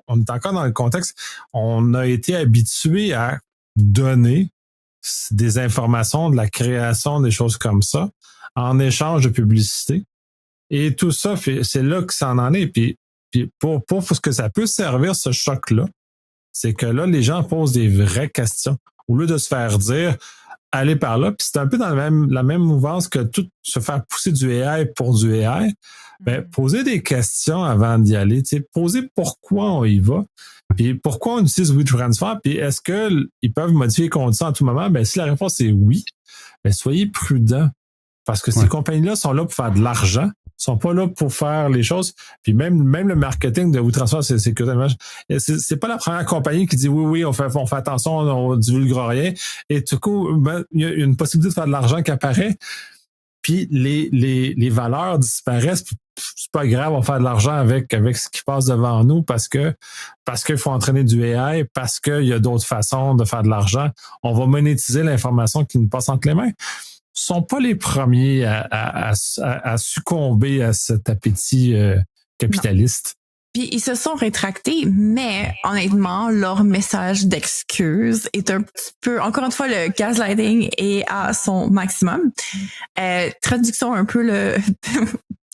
on est encore dans le contexte, on a été habitué à donner des informations, de la création, des choses comme ça, en échange de publicité. Et tout ça, c'est là que ça en est. Puis pour ce que ça peut servir, ce choc-là, c'est que là, les gens posent des vraies questions. Au lieu de se faire dire, allez par là, puis c'est un peu dans la même mouvance que tout se faire pousser du AI pour du AI. Ben, poser des questions avant d'y aller. Poser pourquoi on y va. Puis pourquoi on utilise WeTransfer. Puis est-ce qu'ils peuvent modifier les conditions à tout moment? Ben, si la réponse est oui, ben, soyez prudents. Parce que ces compagnies-là sont là pour faire de l'argent. Sont pas là pour faire les choses. Puis même le marketing de WeTransfer, c'est pas la première compagnie qui dit oui, on fait attention, on divulgue rien. Et du coup, ben, il y a une possibilité de faire de l'argent qui apparaît. Puis les valeurs disparaissent. C'est pas grave, on va faire de l'argent avec ce qui passe devant nous parce qu'il faut entraîner du AI, parce qu'il y a d'autres façons de faire de l'argent. On va monétiser l'information qui nous passe entre les mains. Sont pas les premiers à succomber à cet appétit capitaliste. Puis ils se sont rétractés, mais honnêtement, leur message d'excuse est un petit peu, encore une fois, le gaslighting est à son maximum. Traduction un peu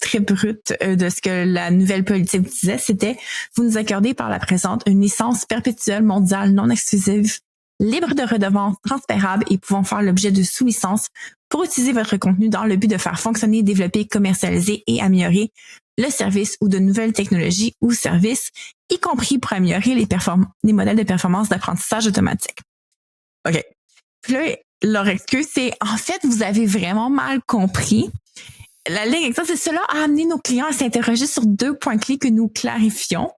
très brute de ce que la nouvelle politique disait, c'était « Vous nous accordez par la présente une licence perpétuelle mondiale non exclusive, libre de redevances, transférable et pouvant faire l'objet de sous-licences pour utiliser votre contenu dans le but de faire fonctionner, développer, commercialiser et améliorer le service ou de nouvelles technologies ou services, y compris pour améliorer les modèles de performance d'apprentissage automatique. » OK. Puis là, leur excuse, c'est « En fait, vous avez vraiment mal compris. La ligne exacte, c'est cela a amené nos clients à s'interroger sur 2 points clés que nous clarifions.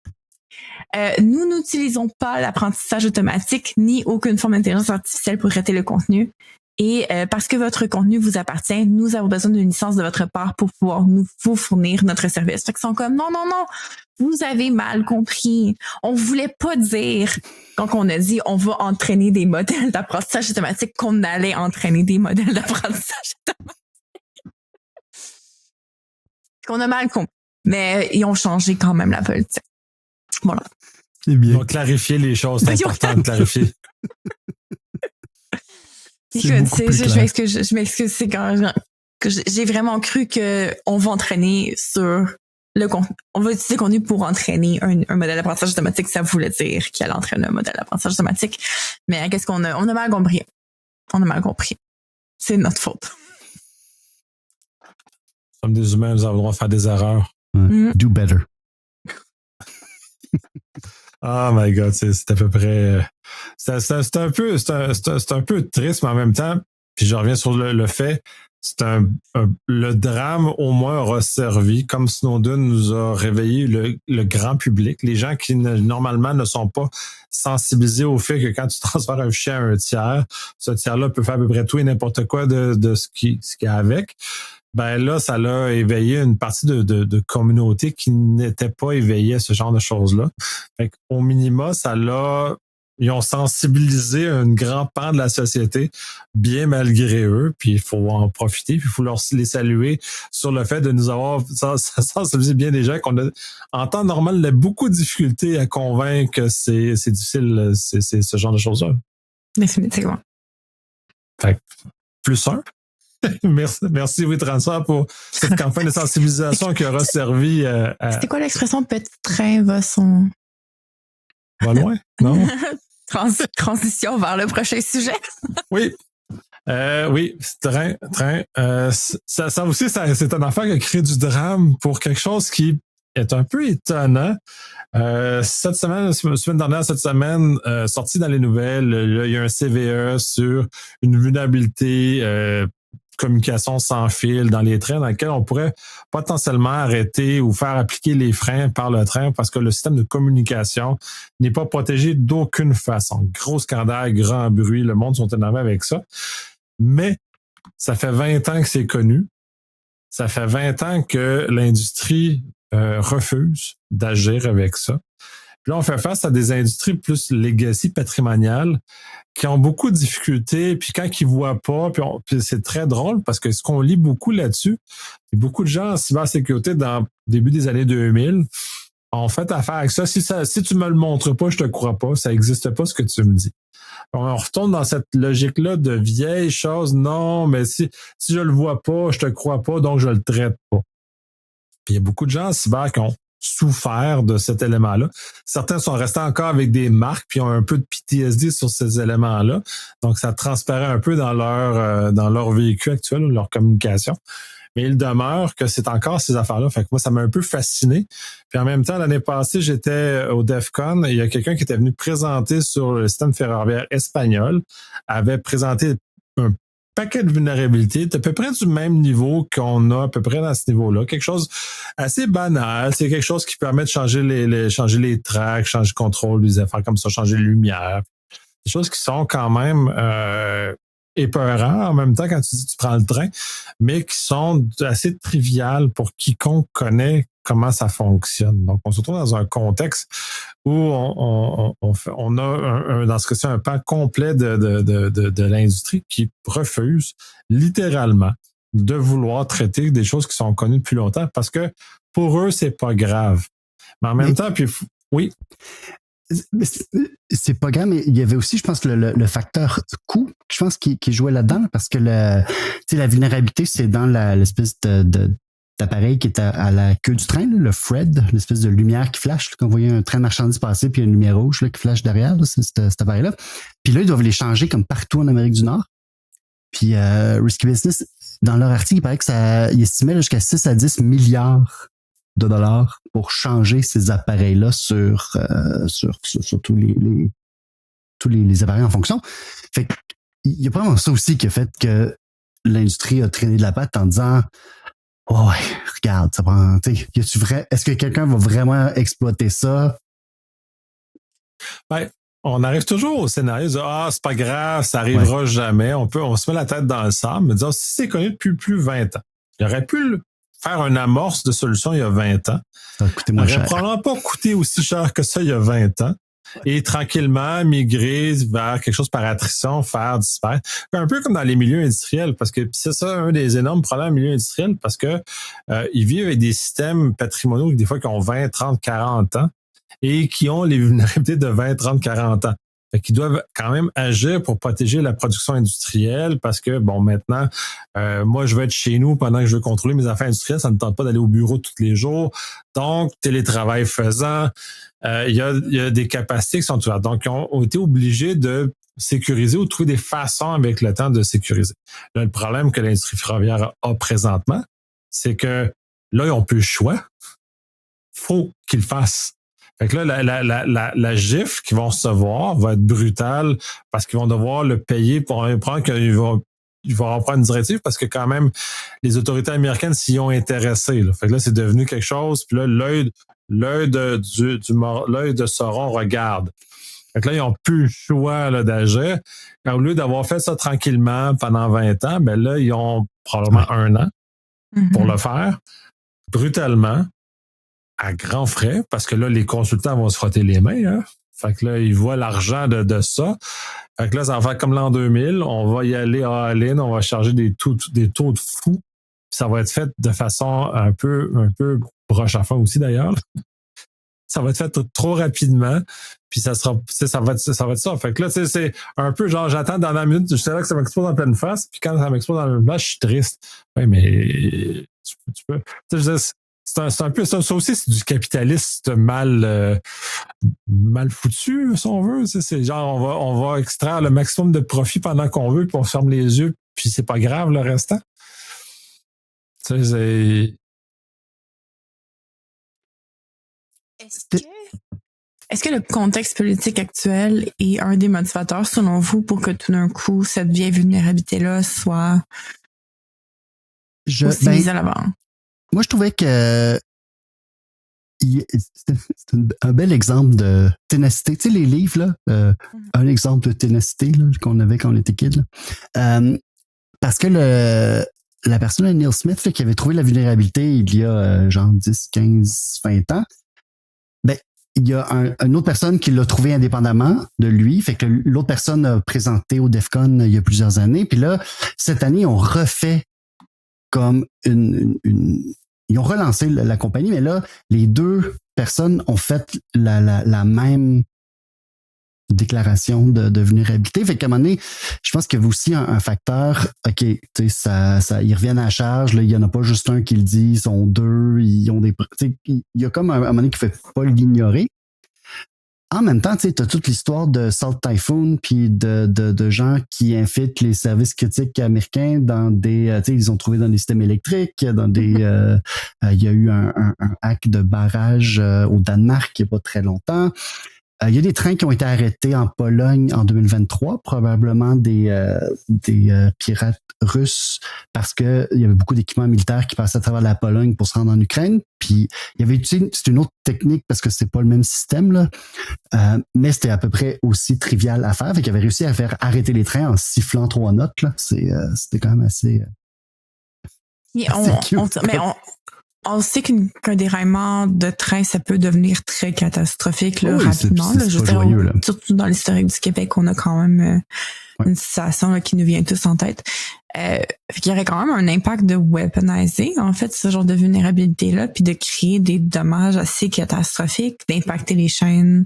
Nous n'utilisons pas l'apprentissage automatique ni aucune forme d'intelligence artificielle pour traiter le contenu. Et parce que votre contenu vous appartient, nous avons besoin d'une licence de votre part pour pouvoir vous fournir notre service. Fait qu'ils sont comme non, vous avez mal compris. On voulait pas dire, quand on a dit on va entraîner des modèles d'apprentissage automatique, qu'on allait entraîner des modèles d'apprentissage automatique. Qu'on a mal compris. Mais ils ont changé quand même la politique. Voilà. C'est bien. Ils ont clarifié les choses, c'est important de clarifier. Je m'excuse, c'est quand j'ai vraiment cru qu'on va entraîner sur le contenu. On va utiliser le contenu pour entraîner un modèle d'apprentissage automatique. Ça voulait dire qu'il allait entraîner un modèle d'apprentissage automatique. Mais qu'est-ce qu'on a? On a mal compris. On a mal compris. C'est notre faute. Comme des humains, nous avons le droit de faire des erreurs. Do better. Oh my God, c'est à peu près... C'est un peu triste, mais en même temps, puis je reviens sur le fait, le drame au moins aura servi, comme Snowden nous a réveillé le grand public, les gens qui normalement ne sont pas sensibilisés au fait que quand tu transfères un fichier à un tiers, ce tiers-là peut faire à peu près tout et n'importe quoi de ce qu'il y a avec. Ben là, ça l'a éveillé une partie de communauté qui n'était pas éveillée à ce genre de choses-là. Fait qu'au minima, ils ont sensibilisé un grand pan de la société, bien malgré eux, puis il faut en profiter, puis il faut les saluer sur le fait de nous avoir sensibilisé bien des gens qu'on a, en temps normal, on a beaucoup de difficultés à convaincre que c'est difficile, c'est ce genre de choses-là. Définitivement. Fait que, plus un. Merci WeTransfer pour cette campagne de sensibilisation qui aura servi à... C'était quoi l'expression « petit train va son... » Va loin, non? Transition vers le prochain sujet. Oui. Oui, train. Ça aussi, c'est une affaire qui a créé du drame pour quelque chose qui est un peu étonnant. Cette semaine dernière, sorti dans les nouvelles, il y a un CVE sur une vulnérabilité communication sans fil dans les trains dans lequel on pourrait potentiellement arrêter ou faire appliquer les freins par le train parce que le système de communication n'est pas protégé d'aucune façon. Gros scandale, grand bruit, le monde sont énervés avec ça. Mais ça fait 20 ans que c'est connu. Ça fait 20 ans que l'industrie refuse d'agir avec ça. Puis là, on fait face à des industries plus legacy patrimoniales qui ont beaucoup de difficultés, puis quand ils voient pas, puis c'est très drôle parce que ce qu'on lit beaucoup là-dessus, beaucoup de gens en cybersécurité dans le début des années 2000 ont fait affaire avec ça. Si tu me le montres pas, je te crois pas, ça existe pas ce que tu me dis. On retourne dans cette logique-là de vieilles choses. Non, mais si je le vois pas, je te crois pas, donc je le traite pas. Puis il y a beaucoup de gens en cyber qui ont souffert de cet élément-là. Certains sont restés encore avec des marques puis ont un peu de PTSD sur ces éléments-là. Donc, ça transparaît un peu dans leur véhicule actuel, leur communication. Mais il demeure que c'est encore ces affaires-là. Fait que moi, ça m'a un peu fasciné. Puis en même temps, l'année passée, j'étais au DEFCON et il y a quelqu'un qui était venu présenter sur le système ferroviaire espagnol, avait présenté un paquet de vulnérabilités, à peu près du même niveau qu'on a à peu près dans ce niveau-là. Quelque chose assez banal. C'est quelque chose qui permet de changer changer les tracks, changer le contrôle, des affaires comme ça, changer les lumières. Des choses qui sont quand même épeurants en même temps quand tu dis que tu prends le train, mais qui sont assez triviales pour quiconque connaît comment ça fonctionne. Donc, on se retrouve dans un contexte où on a dans ce cas-ci un pan complet de l'industrie qui refuse littéralement de vouloir traiter des choses qui sont connues depuis longtemps parce que pour eux, c'est pas grave. Mais en même temps, puis oui. C'est pas grave, mais il y avait aussi, je pense, le facteur coût, je pense, qui jouait là-dedans, parce que la vulnérabilité, c'est dans l'espèce d'appareil qui est à la queue du train, là, le Fred, l'espèce de lumière qui flash, quand vous voyez un train de marchandises passer, puis il y a une lumière rouge là, qui flash derrière, là, c'est cet appareil-là. Puis là, ils doivent les changer comme partout en Amérique du Nord. Puis Risky Business, dans leur article, il paraît que il estimait jusqu'à 6 à 10 milliards de dollars pour changer ces appareils-là sur tous les appareils en fonction. Fait qu'il y a probablement ça aussi qui a fait que l'industrie a traîné de la patte en disant oh ouais, regarde, ça prend. Est-ce que quelqu'un va vraiment exploiter ça? Ben, on arrive toujours au scénario de c'est pas grave, ça arrivera jamais. On se met la tête dans le sable, mais disons, si c'est connu depuis plus de 20 ans, il aurait pu faire une amorce de solution il y a 20 ans. Ça a coûté moins cher. Ça n'aurait probablement pas coûté aussi cher que ça il y a 20 ans. Et tranquillement migrer vers quelque chose par attrition, faire disparaître. Un peu comme dans les milieux industriels, parce que c'est ça un des énormes problèmes des milieux industriels, parce que ils vivent avec des systèmes patrimoniaux des fois qui ont 20, 30, 40 ans et qui ont les vulnérabilités de 20, 30, 40 ans. Fait qu'ils doivent quand même agir pour protéger la production industrielle parce que, bon, maintenant, moi, je vais être chez nous pendant que je veux contrôler mes affaires industrielles. Ça ne me tente pas d'aller au bureau tous les jours. Donc, télétravail faisant, il y a des capacités qui sont ouvertes. Donc, ils ont été obligés de sécuriser ou de trouver des façons avec le temps de sécuriser. Là, le problème que l'industrie ferroviaire a présentement, c'est que là, ils n'ont plus le choix. Faut qu'ils le fassent. Fait que là, la gifle qu'ils vont recevoir va être brutale parce qu'ils vont devoir le payer pour prendre qu'ils vont vont en prendre une directive parce que quand même, les autorités américaines s'y ont intéressé. Là. Fait que là, c'est devenu quelque chose. Puis là, l'œil de Sauron regarde. Fait que là, ils n'ont plus le choix là, d'agir. Au lieu d'avoir fait ça tranquillement pendant 20 ans, ben là, ils ont probablement 1 an pour le faire, brutalement, à grands frais, parce que là, les consultants vont se frotter les mains. Hein? Fait que là, ils voient l'argent de ça. Fait que là, ça va faire comme l'an 2000. On va y aller all-in, on va charger des taux de fou. Puis ça va être fait de façon un peu broche à fond aussi, d'ailleurs. Ça va être fait trop rapidement, puis ça va être ça. Fait que là, c'est un peu genre, j'attends dans la minute, j'étais là que ça m'explose en pleine face, puis quand ça m'explose en pleine face, je suis triste. Ouais, mais tu peux. C'est un peu ça aussi, c'est du capitaliste mal foutu, si on veut. C'est genre, on va extraire le maximum de profit pendant qu'on veut, puis on ferme les yeux, puis c'est pas grave le restant. Tu sais, c'est. Est-ce que le contexte politique actuel est un des motivateurs, selon vous, pour que tout d'un coup, cette vieille vulnérabilité-là soit aussi mise à l'avant? Moi, je trouvais que c'est un bel exemple de ténacité. Tu sais, les livres, là, un exemple de ténacité là, qu'on avait quand on était kid. Parce que la personne, Neil Smith, là, qui avait trouvé la vulnérabilité il y a genre 10, 15, 20 ans, ben, il y a une autre personne qui l'a trouvé indépendamment de lui. Fait que l'autre personne a présenté au DEF CON il y a plusieurs années. Puis là, cette année, on refait comme ils ont relancé la compagnie, mais là, les deux personnes ont fait la même déclaration de vulnérabilité. Fait qu'à un moment donné, je pense qu'il y a aussi un facteur, OK, tu sais, ça, ils reviennent à la charge, là, il y en a pas juste un qui le dit, ils sont deux, ils ont des, il y a comme un moment donné qu'il ne faut pas l'ignorer. En même temps, tu sais, t'as toute l'histoire de Salt Typhoon puis de gens qui infiltrent les services critiques américains dans des, tu sais, ils ont trouvé dans des systèmes électriques, dans des, il y a eu un hack de barrage au Danemark il n'y a pas très longtemps. Il y a des trains qui ont été arrêtés en Pologne en 2023, probablement des pirates russes, parce que il y avait beaucoup d'équipements militaires qui passaient à travers la Pologne pour se rendre en Ukraine. Puis il y avait utilisé, c'est une autre technique parce que c'est pas le même système là, mais c'était à peu près aussi trivial à faire. Fait qu'il avait réussi à faire arrêter les trains en sifflant 3 notes là. C'était quand même assez. On sait qu'un déraillement de train, ça peut devenir très catastrophique là, rapidement. Surtout dans l'historique du Québec, on a quand même une situation là, qui nous vient tous en tête. Il y aurait quand même un impact de weaponiser, en fait, ce genre de vulnérabilité-là, puis de créer des dommages assez catastrophiques, d'impacter les chaînes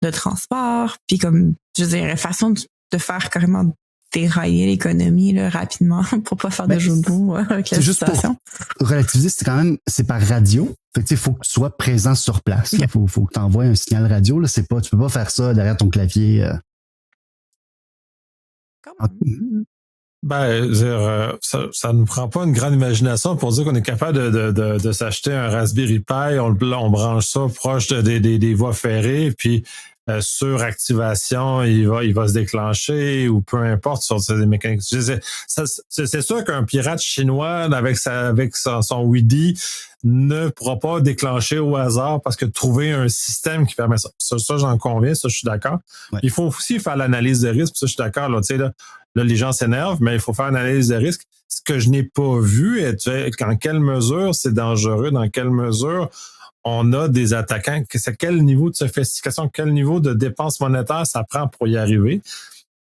de transport, puis comme, je dirais, façon de faire carrément dérailler l'économie là, rapidement pour pas faire de jeu de mots avec la situation. Pour relativiser, c'est par radio. Fait que, faut que tu sois présent sur place. Il faut que tu envoies un signal radio. Là, tu peux pas faire ça derrière ton clavier. Ça ne prend pas une grande imagination pour dire qu'on est capable de s'acheter un Raspberry Pi, on branche ça proche des voies ferrées, puis suractivation, il va se déclencher ou peu importe sur ces mécaniques. C'est sûr qu'un pirate chinois avec son WIDI ne pourra pas déclencher au hasard parce que trouver un système qui permet ça. Ça j'en conviens, ça je suis d'accord. Ouais. Il faut aussi faire l'analyse de risque, ça je suis d'accord. Là, les gens s'énervent, mais il faut faire l'analyse de risque. Ce que je n'ai pas vu, en quelle mesure c'est dangereux, dans quelle mesure on a des attaquants, c'est quel niveau de sophistication, quel niveau de dépenses monétaires ça prend pour y arriver.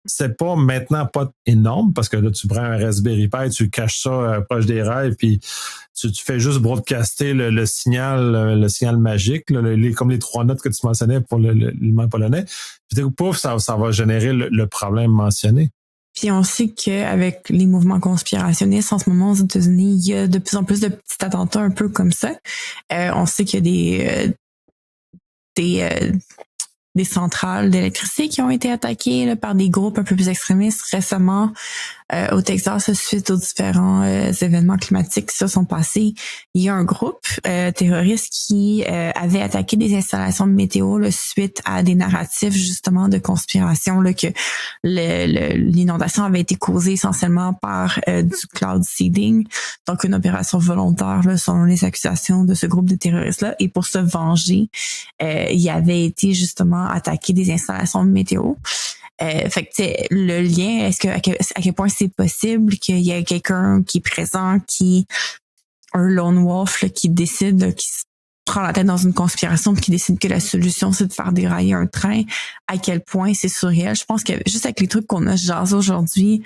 C'est pas maintenant pas énorme parce que là, tu prends un Raspberry Pi, tu caches ça proche des rails, puis tu fais juste broadcaster le signal magique, comme les 3 notes que tu mentionnais pour l'élément polonais. Puis pouf, ça va générer le problème mentionné. Puis on sait qu'avec les mouvements conspirationnistes en ce moment aux États-Unis, il y a de plus en plus de petits attentats un peu comme ça. On sait qu'il y a des centrales d'électricité qui ont été attaquées là, par des groupes un peu plus extrémistes récemment au Texas suite aux différents événements climatiques qui se sont passés. Il y a un groupe terroriste qui avait attaqué des installations de météo là, suite à des narratifs justement de conspiration là, que l'inondation avait été causée essentiellement par du cloud seeding, donc une opération volontaire là, selon les accusations de ce groupe de terroristes-là. Et pour se venger, il avait été justement attaqué des installations de météo. Fait que le lien, est-ce que à quel point c'est possible qu'il y ait quelqu'un qui est présent, qui un lone wolf là, qui décide, là, qui se prend la tête dans une conspiration, puis qui décide que la solution c'est de faire dérailler un train, à quel point c'est surréel. Je pense que juste avec les trucs qu'on a jasé aujourd'hui,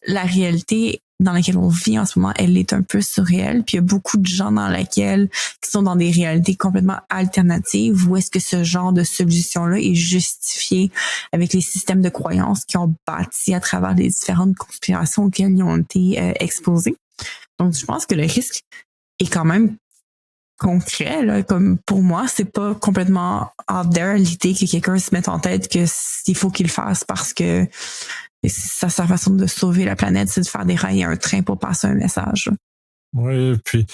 la réalité dans laquelle on vit en ce moment, elle est un peu surréelle. Puis il y a beaucoup de gens dans laquelle qui sont dans des réalités complètement alternatives. Où est-ce que ce genre de solution-là est justifié avec les systèmes de croyances qui ont bâti à travers les différentes conspirations auxquelles ils ont été exposés. Donc je pense que le risque est quand même concret. Là. Comme pour moi, c'est pas complètement out there l'idée que quelqu'un se mette en tête que il faut qu'il le fasse parce que c'est sa façon de sauver la planète, c'est de faire dérailler un train pour passer un message. Oui, puis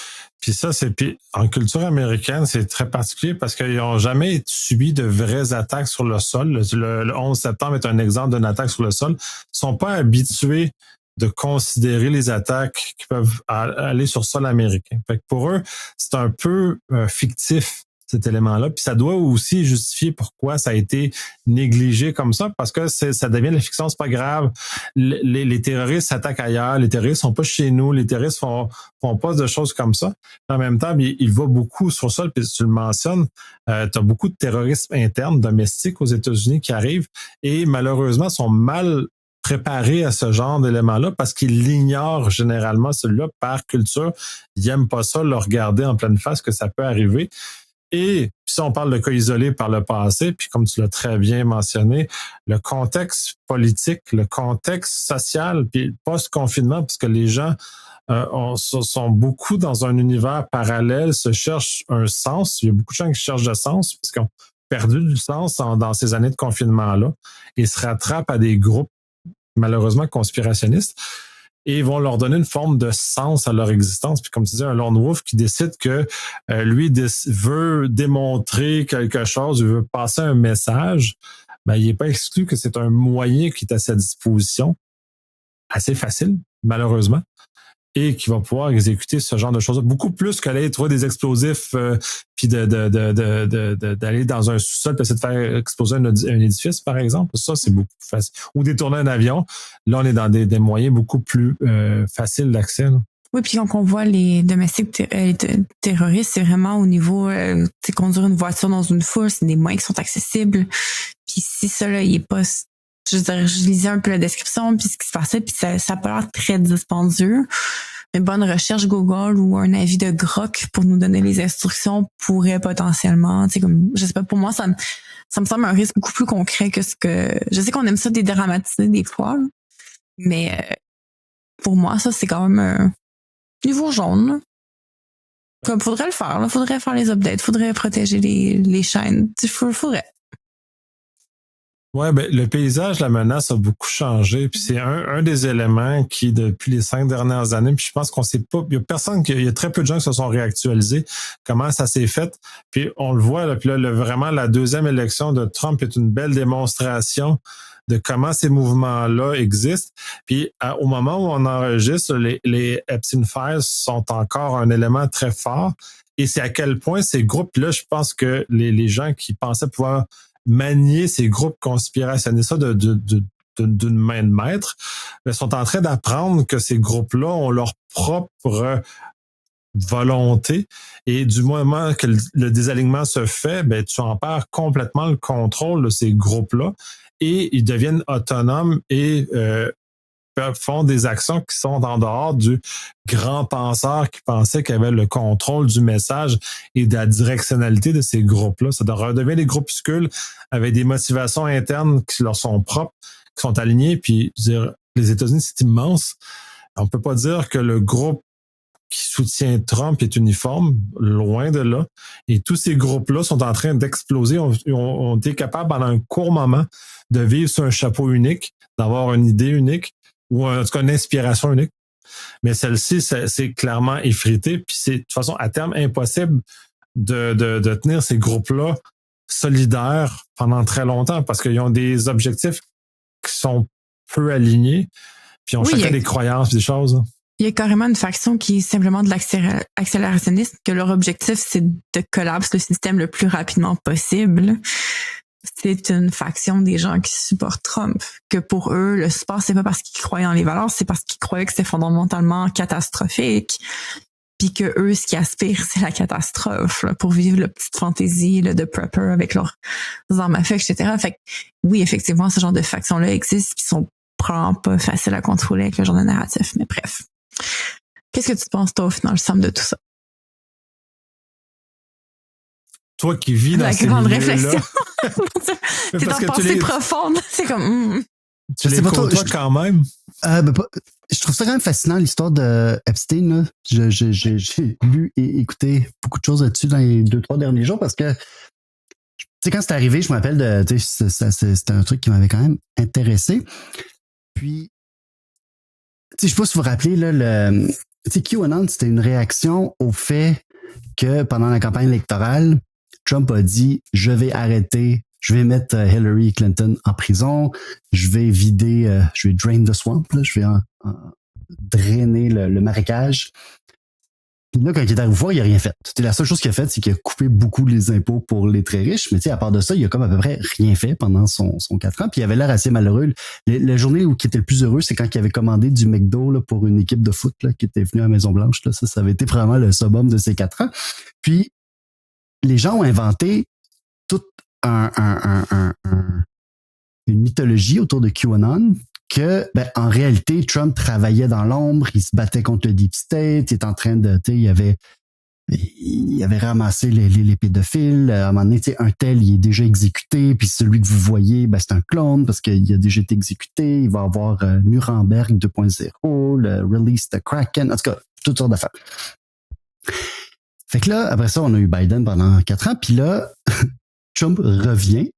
ça, puis en culture américaine, c'est très particulier parce qu'ils n'ont jamais subi de vraies attaques sur le sol. Le 11 septembre est un exemple d'une attaque sur le sol. Ils sont pas habitués de considérer les attaques qui peuvent aller sur le sol américain. Fait que pour eux, c'est un peu fictif, cet élément-là. Puis ça doit aussi justifier pourquoi ça a été négligé comme ça, parce que ça devient la fiction, c'est pas grave. Les terroristes s'attaquent ailleurs, les terroristes sont pas chez nous, les terroristes font pas de choses comme ça. En même temps, il va beaucoup sur le sol, puis tu le mentionnes, tu as beaucoup de terroristes internes, domestiques aux États-Unis qui arrivent et malheureusement sont mal préparés à ce genre d'éléments-là parce qu'ils l'ignorent généralement, celui-là, par culture. Ils n'aiment pas ça, le regarder en pleine face, que ça peut arriver. Et si on parle de cas isolés par le passé, puis comme tu l'as très bien mentionné, le contexte politique, le contexte social, puis post-confinement, parce que les gens sont beaucoup dans un univers parallèle, se cherchent un sens. Il y a beaucoup de gens qui cherchent le sens parce qu'ils ont perdu du sens dans ces années de confinement-là et se rattrapent à des groupes malheureusement conspirationnistes. Et ils vont leur donner une forme de sens à leur existence. Puis comme tu dis, un lone wolf qui décide que lui veut démontrer quelque chose, il veut passer un message, ben, il n'est pas exclu que c'est un moyen qui est à sa disposition, assez facile, malheureusement, et qui va pouvoir exécuter ce genre de choses. Beaucoup plus qu'aller trouver des explosifs puis d'aller dans un sous-sol et essayer de faire exploser un édifice, par exemple. Ça, c'est beaucoup plus facile. Ou détourner un avion. Là, on est dans des moyens beaucoup plus faciles d'accès. Là. Oui, puis quand on voit les domestiques terroristes, c'est vraiment au niveau, conduire une voiture dans une foule, c'est des moyens qui sont accessibles. Puis si ça, là, il est pas... Je veux dire, je lisais un peu la description puis ce qui se passait, puis ça a pas l'air très dispendieux. Une bonne recherche Google ou un avis de Grok pour nous donner les instructions pourrait potentiellement, tu sais, comme, je sais pas, pour moi, ça me semble un risque beaucoup plus concret que ce que... Je sais qu'on aime ça dédramatiser des fois, là, mais pour moi, ça, c'est quand même un niveau jaune. Là. Comme, faudrait le faire, là. Faudrait faire les updates, faudrait protéger les chaînes. Faudrait. Ouais, ben le paysage, la menace a beaucoup changé. Puis c'est un des éléments qui, depuis les 5 dernières années, puis je pense qu'on sait pas, il y a très peu de gens qui se sont réactualisés. Comment ça s'est fait? Puis on le voit, là, puis là, vraiment, la deuxième élection de Trump est une belle démonstration de comment ces mouvements-là existent. Puis au moment où on enregistre, les Epstein Files sont encore un élément très fort. Et c'est à quel point ces groupes-là, je pense que les gens qui pensaient pouvoir manier ces groupes conspirationnistes d'une main de maître, mais sont en train d'apprendre que ces groupes-là ont leur propre volonté et du moment que le désalignement se fait, ben tu en perds complètement le contrôle de ces groupes-là et ils deviennent autonomes et font des actions qui sont en dehors du grand penseur qui pensait qu'il avait le contrôle du message et de la directionnalité de ces groupes-là. Ça redevient des groupuscules avec des motivations internes qui leur sont propres, qui sont alignées. Puis, dire, les États-Unis, c'est immense. On peut pas dire que le groupe qui soutient Trump est uniforme, loin de là. Et tous ces groupes-là sont en train d'exploser, ont été capables pendant un court moment de vivre sur un chapeau unique, d'avoir une idée unique, ou en tout cas une inspiration unique. Mais celle-ci, c'est clairement effrité, puis c'est de toute façon à terme impossible de tenir ces groupes-là solidaires pendant très longtemps, parce qu'ils ont des objectifs qui sont peu alignés, puis ont chacun des croyances, des choses. Il y a carrément une faction qui est simplement de l'accélérationnisme, que leur objectif, c'est de collapser le système le plus rapidement possible. C'est une faction des gens qui supportent Trump, que pour eux, le support, c'est pas parce qu'ils croyaient en les valeurs, c'est parce qu'ils croyaient que c'était fondamentalement catastrophique, puis que eux, ce qu'ils aspirent, c'est la catastrophe, là, pour vivre la petite fantaisie là, de prepper avec leurs armes à feu, etc. Fait que, oui, effectivement, ce genre de factions-là existent, qui sont probablement pas faciles à contrôler avec le genre de narratif, mais bref. Qu'est-ce que tu penses, toi, au final, somme de tout ça? Toi qui vis dans ces grande milieux-là. réflexion. C'est dans pensée profonde. C'est comme... Tu les côtoies quand même. Je trouve ça quand même fascinant, l'histoire de Epstein. Là. J'ai lu et écouté beaucoup de choses là-dessus dans les 2-3 derniers jours parce que quand c'est arrivé, je me rappelle c'était un truc qui m'avait quand même intéressé. Puis, je sais pas si vous vous rappelez, là, QAnon, c'était une réaction au fait que pendant la campagne électorale, Trump a dit « Je vais arrêter, je vais mettre Hillary Clinton en prison, je vais vider, je vais drain the swamp, là, je vais drainer le marécage. » Puis là, quand il est arrivé voir, il a rien fait. C'était la seule chose qu'il a fait, c'est qu'il a coupé beaucoup les impôts pour les très riches. Mais tu sais, à part de ça, il a comme à peu près rien fait pendant son 4 ans. Puis il avait l'air assez malheureux. La journée où il était le plus heureux, c'est quand il avait commandé du McDo là, pour une équipe de foot là, qui était venue à Maison-Blanche. Là. Ça avait été vraiment le summum de ses 4 ans. Puis les gens ont inventé toute une mythologie autour de QAnon que, en réalité, Trump travaillait dans l'ombre, il se battait contre le Deep State, il est en train de, il avait ramassé les pédophiles. À un moment donné, un tel, il est déjà exécuté, puis celui que vous voyez, c'est un clone parce qu'il a déjà été exécuté. Il va avoir Nuremberg 2.0, le release de Kraken, en tout cas, toutes sortes d'affaires. Fait que là, après ça, on a eu Biden pendant 4 ans, puis là, Trump revient.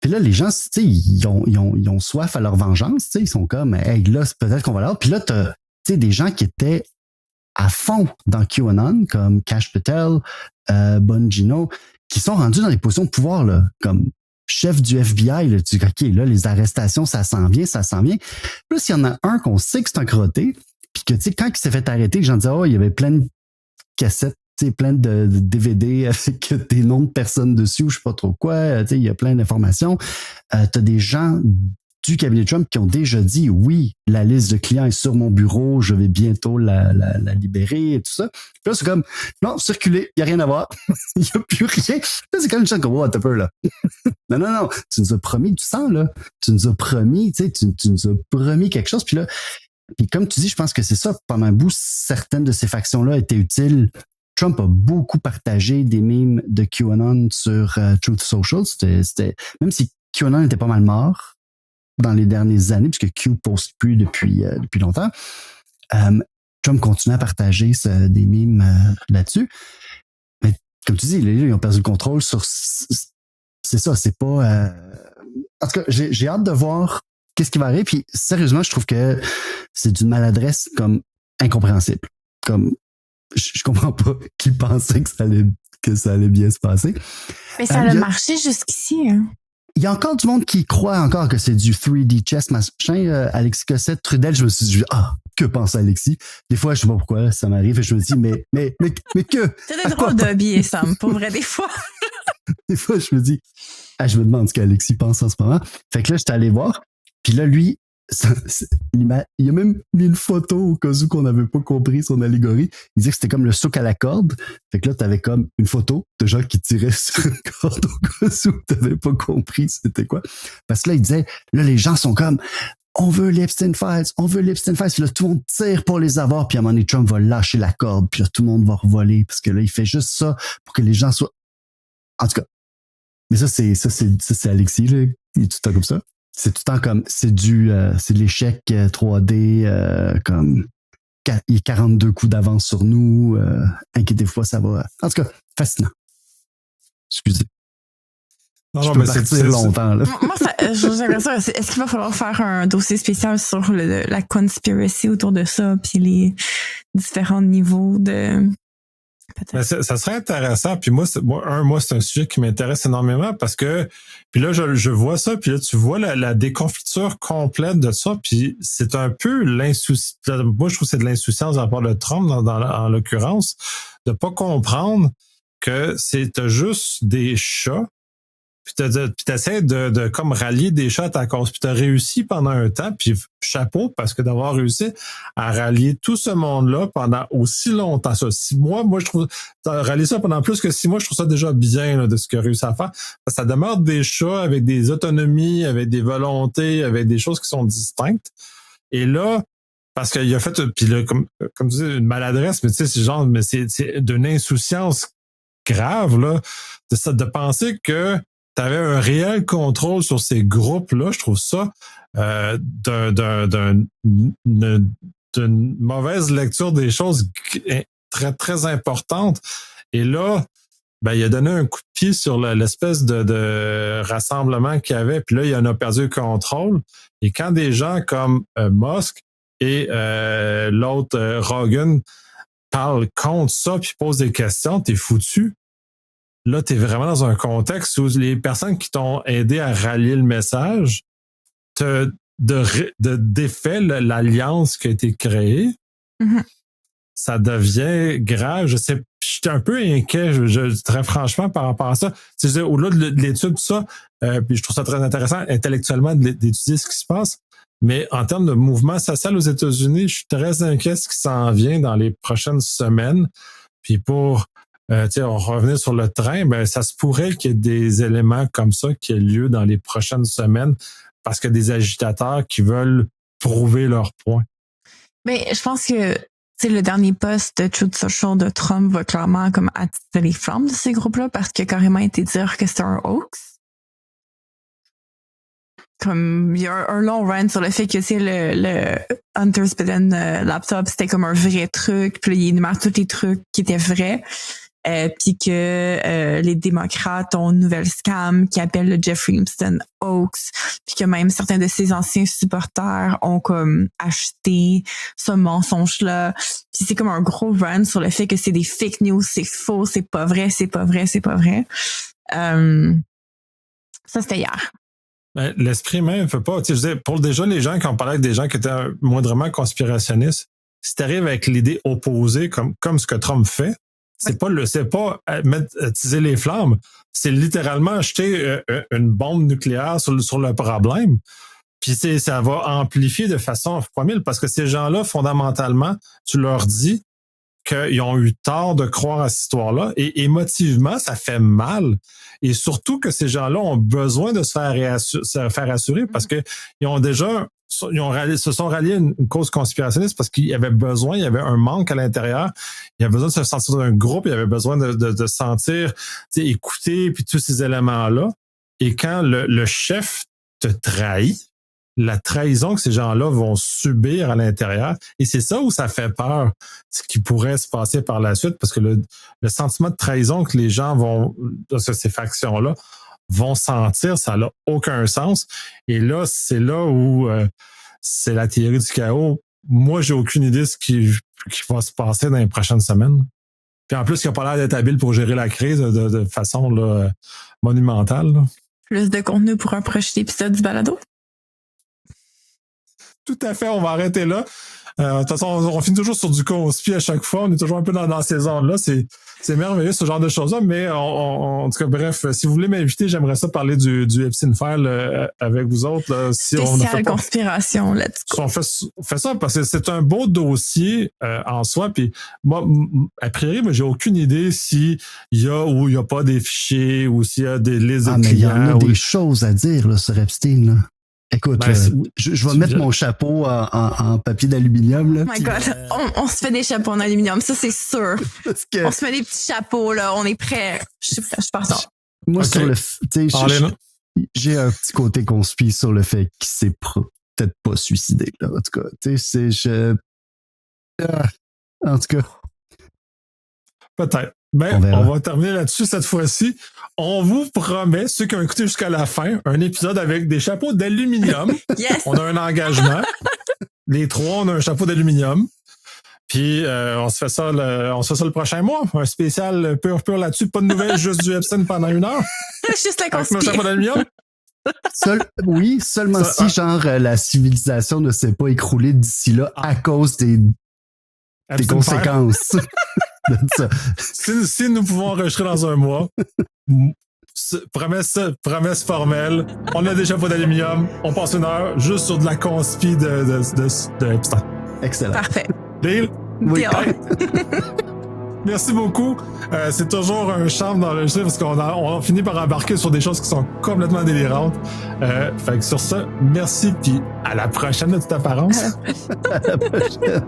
Puis là, les gens, ils ont soif à leur vengeance, ils sont comme, hey, là, peut-être qu'on va l'avoir. Puis là, t'as des gens qui étaient à fond dans QAnon, comme Kash Patel, Bongino, qui sont rendus dans des positions de pouvoir, là, comme chef du FBI. Là, tu dis, OK, là, les arrestations, ça s'en vient. Plus, il y en a un qu'on sait que c'est un crotté, puis que, quand il s'est fait arrêter, les gens disaient, il y avait plein de cassettes, plein de DVD avec des noms de personnes dessus ou je sais pas trop quoi. Il y a plein d'informations. T'as des gens du cabinet Trump qui ont déjà dit oui, la liste de clients est sur mon bureau, je vais bientôt la libérer et tout ça. Puis là, c'est comme, non, circulez, il n'y a rien à voir. Il n'y a plus rien. Là, c'est comme une chose comme, oh, t'as peur, là. non, tu nous as promis du sang, là. Tu nous as promis, tu nous as promis quelque chose. Puis là, comme tu dis, je pense que c'est ça. Pendant un bout, certaines de ces factions-là étaient utiles. Trump a beaucoup partagé des memes de QAnon sur Truth Social. C'était même si QAnon était pas mal mort dans les dernières années, puisque Q poste plus depuis longtemps, Trump continue à partager des memes là-dessus. Mais comme tu dis, ils ont perdu le contrôle sur... C'est ça, c'est pas... En tout cas, j'ai hâte de voir qu'est-ce qui va arriver. Puis sérieusement, je trouve que c'est d'une maladresse comme incompréhensible. Comme je comprends pas qui pensait que ça allait bien se passer. Mais ça a marché jusqu'ici. Hein. Il y a encore du monde qui croit encore que c'est du 3D chess machin. Alexis Cossette, Trudel, je me suis dit, que pense Alexis? Des fois, je sais pas pourquoi ça m'arrive et je me dis, mais que? C'est des drôles d'hobby, Sam, pour vrai, des fois. Des fois, je me dis, je me demande ce qu'Alexis pense en ce moment. Fait que là, j'étais allé voir. Puis là, lui, il a même mis une photo au cas où qu'on n'avait pas compris son allégorie. Il disait que c'était comme le souk à la corde. Fait que là, t'avais comme une photo de gens qui tiraient sur une corde au cas où t'avais pas compris c'était quoi. Parce que là, il disait, là, les gens sont comme, on veut l'Epstein Files. Puis là, tout le monde tire pour les avoir. Puis à un moment donné, Trump va lâcher la corde. Puis là, tout le monde va revoler. Parce que là, il fait juste ça pour que les gens soient... En tout cas. Mais ça, c'est Alexis, là. Il est tout le temps comme ça. C'est tout le temps comme, c'est de l'échec 3D, comme, il est 42 coups d'avance sur nous. Inquiétez-vous pas, ça va. En tout cas, fascinant. Excusez. Non, mais c'est longtemps. Là. Moi, j'aimerais ça. Est-ce qu'il va falloir faire un dossier spécial sur la conspiracy autour de ça, puis les différents niveaux de... Ben, ça serait intéressant. Puis moi, c'est un sujet qui m'intéresse énormément parce que, puis là, je vois ça, puis là, tu vois la déconfiture complète de ça, puis c'est un peu l'insouciance. Moi, je trouve que c'est de l'insouciance de la part de Trump, en l'occurrence, de pas comprendre que c'est juste des chats. Puis t'essaies de comme rallier des chats à ta cause. Puis t'as réussi pendant un temps, puis chapeau, parce que d'avoir réussi à rallier tout ce monde-là pendant aussi longtemps. Ça, 6 mois, moi, je trouve, t'as rallié ça pendant plus que 6 mois, je trouve ça déjà bien là, de ce qu'il a réussi à faire. Ça demeure des chats avec des autonomies, avec des volontés, avec des choses qui sont distinctes. Et là, parce qu'il a fait, puis là, comme tu dis, une maladresse, mais tu sais, c'est d'une insouciance grave, là, de penser que tu avais un réel contrôle sur ces groupes-là. Je trouve ça d'une mauvaise lecture des choses très, très importante. Et là, ben, il a donné un coup de pied sur l'espèce de rassemblement qu'il y avait. Puis là, il en a perdu le contrôle. Et quand des gens comme Musk et l'autre Rogan parlent contre ça puis posent des questions, t'es foutu. Là, tu es vraiment dans un contexte où les personnes qui t'ont aidé à rallier le message de défait l'alliance qui a été créée. Mm-hmm. Ça devient grave. Je sais, j'étais un peu inquiet, très franchement, par rapport à ça. Tu sais, au-delà de l'étude, tout ça, puis je trouve ça très intéressant intellectuellement d'étudier ce qui se passe. Mais en termes de mouvement social aux États-Unis, je suis très inquiet de ce qui s'en vient dans les prochaines semaines. Puis pour on revenait sur le train, ben ça se pourrait qu'il y ait des éléments comme ça qui aient lieu dans les prochaines semaines parce qu'il y a des agitateurs qui veulent prouver leur point. Mais je pense que le dernier post de Truth Social de Trump va clairement comme attiser les flammes de ces groupes-là parce qu'il a carrément été dire que c'était un hoax. Comme il y a un long rant sur le fait que le Hunter Biden laptop c'était comme un vrai truc, puis il énumère tous les trucs qui étaient vrais. Puis que les démocrates ont une nouvelle scam qui appelle le Jeffrey Epstein hoax, puis que même certains de ses anciens supporters ont comme acheté ce mensonge-là. Puis c'est comme un gros run sur le fait que c'est des fake news, c'est faux, c'est pas vrai, c'est pas vrai, c'est pas vrai. Ça, c'était hier. Ben, l'esprit même ne peut pas. Tu sais, pour déjà les gens qui ont parlé avec des gens qui étaient moindrement conspirationnistes, si t'arrives avec l'idée opposée comme ce que Trump fait, c'est pas attiser les flammes, c'est littéralement acheter une bombe nucléaire sur le problème. Puis ça va amplifier de façon fois mille parce que ces gens-là, fondamentalement, tu leur dis qu'ils ont eu tort de croire à cette histoire-là et émotivement, ça fait mal. Et surtout que ces gens-là ont besoin de se faire assurer parce que se sont ralliés à une cause conspirationniste parce qu'il y avait besoin, il y avait un manque à l'intérieur, il y avait besoin de se sentir dans un groupe, il y avait besoin de sentir, écouter, puis tous ces éléments-là. Et quand le chef te trahit, la trahison que ces gens-là vont subir à l'intérieur, et c'est ça où ça fait peur, ce qui pourrait se passer par la suite, parce que le sentiment de trahison que les gens vont, de ces factions-là, vont sentir, ça n'a aucun sens. Et là, c'est là où c'est la théorie du chaos. Moi, j'ai aucune idée de ce qui va se passer dans les prochaines semaines. Puis en plus, il n'a pas l'air d'être habile pour gérer la crise de façon là, monumentale. Là. Plus de contenu pour un prochain épisode du balado. Tout à fait, on va arrêter là. De toute façon, on finit toujours sur du conspi à chaque fois. On est toujours un peu dans ces zones-là. C'est merveilleux, ce genre de choses-là. Mais en tout cas, bref, si vous voulez m'inviter, j'aimerais ça parler du Epstein File avec vous autres. Là, si spéciale conspiration, let's go. On fait ça parce que c'est un beau dossier en soi. Puis moi, a priori, j'ai aucune idée s'il y a ou il n'y a pas des fichiers ou s'il y a des listes de clients. Il y en a des choses à dire là, sur Epstein, là. Écoute, je vais mettre mon chapeau en papier d'aluminium. Là, oh my God, on se fait des chapeaux en aluminium, ça c'est sûr. On se met des petits chapeaux, là, on est prêt. Je suis partant. Moi, okay. J'ai un petit côté conspi sur le fait qu'il s'est peut-être pas suicidé. Là, en tout cas, En tout cas. Peut-être. Ben, on va terminer là-dessus cette fois-ci. On vous promet, ceux qui ont écouté jusqu'à la fin, un épisode avec des chapeaux d'aluminium. Yes! On a un engagement. Les trois, on a un chapeau d'aluminium. Puis on se fait ça le prochain mois. Un spécial pur là-dessus. Pas de nouvelles, juste du Epstein pendant 1 heure. Juste la avec nos chapeaux d'aluminium. Oui, seulement si genre la civilisation ne s'est pas écroulée d'ici là à cause des conséquences de ça. Si nous pouvons enregistrer dans un mois, promesse formelle, on a des chapeaux d'aluminium, on passe 1 heure juste sur de la conspi de Epstein. Excellent. Parfait. Deal? Oui. Deal. Merci beaucoup. C'est toujours un charme d'enregistrer parce qu'on finit par embarquer sur des choses qui sont complètement délirantes. Fait que sur ça, merci puis à la prochaine de toute apparence. À la prochaine.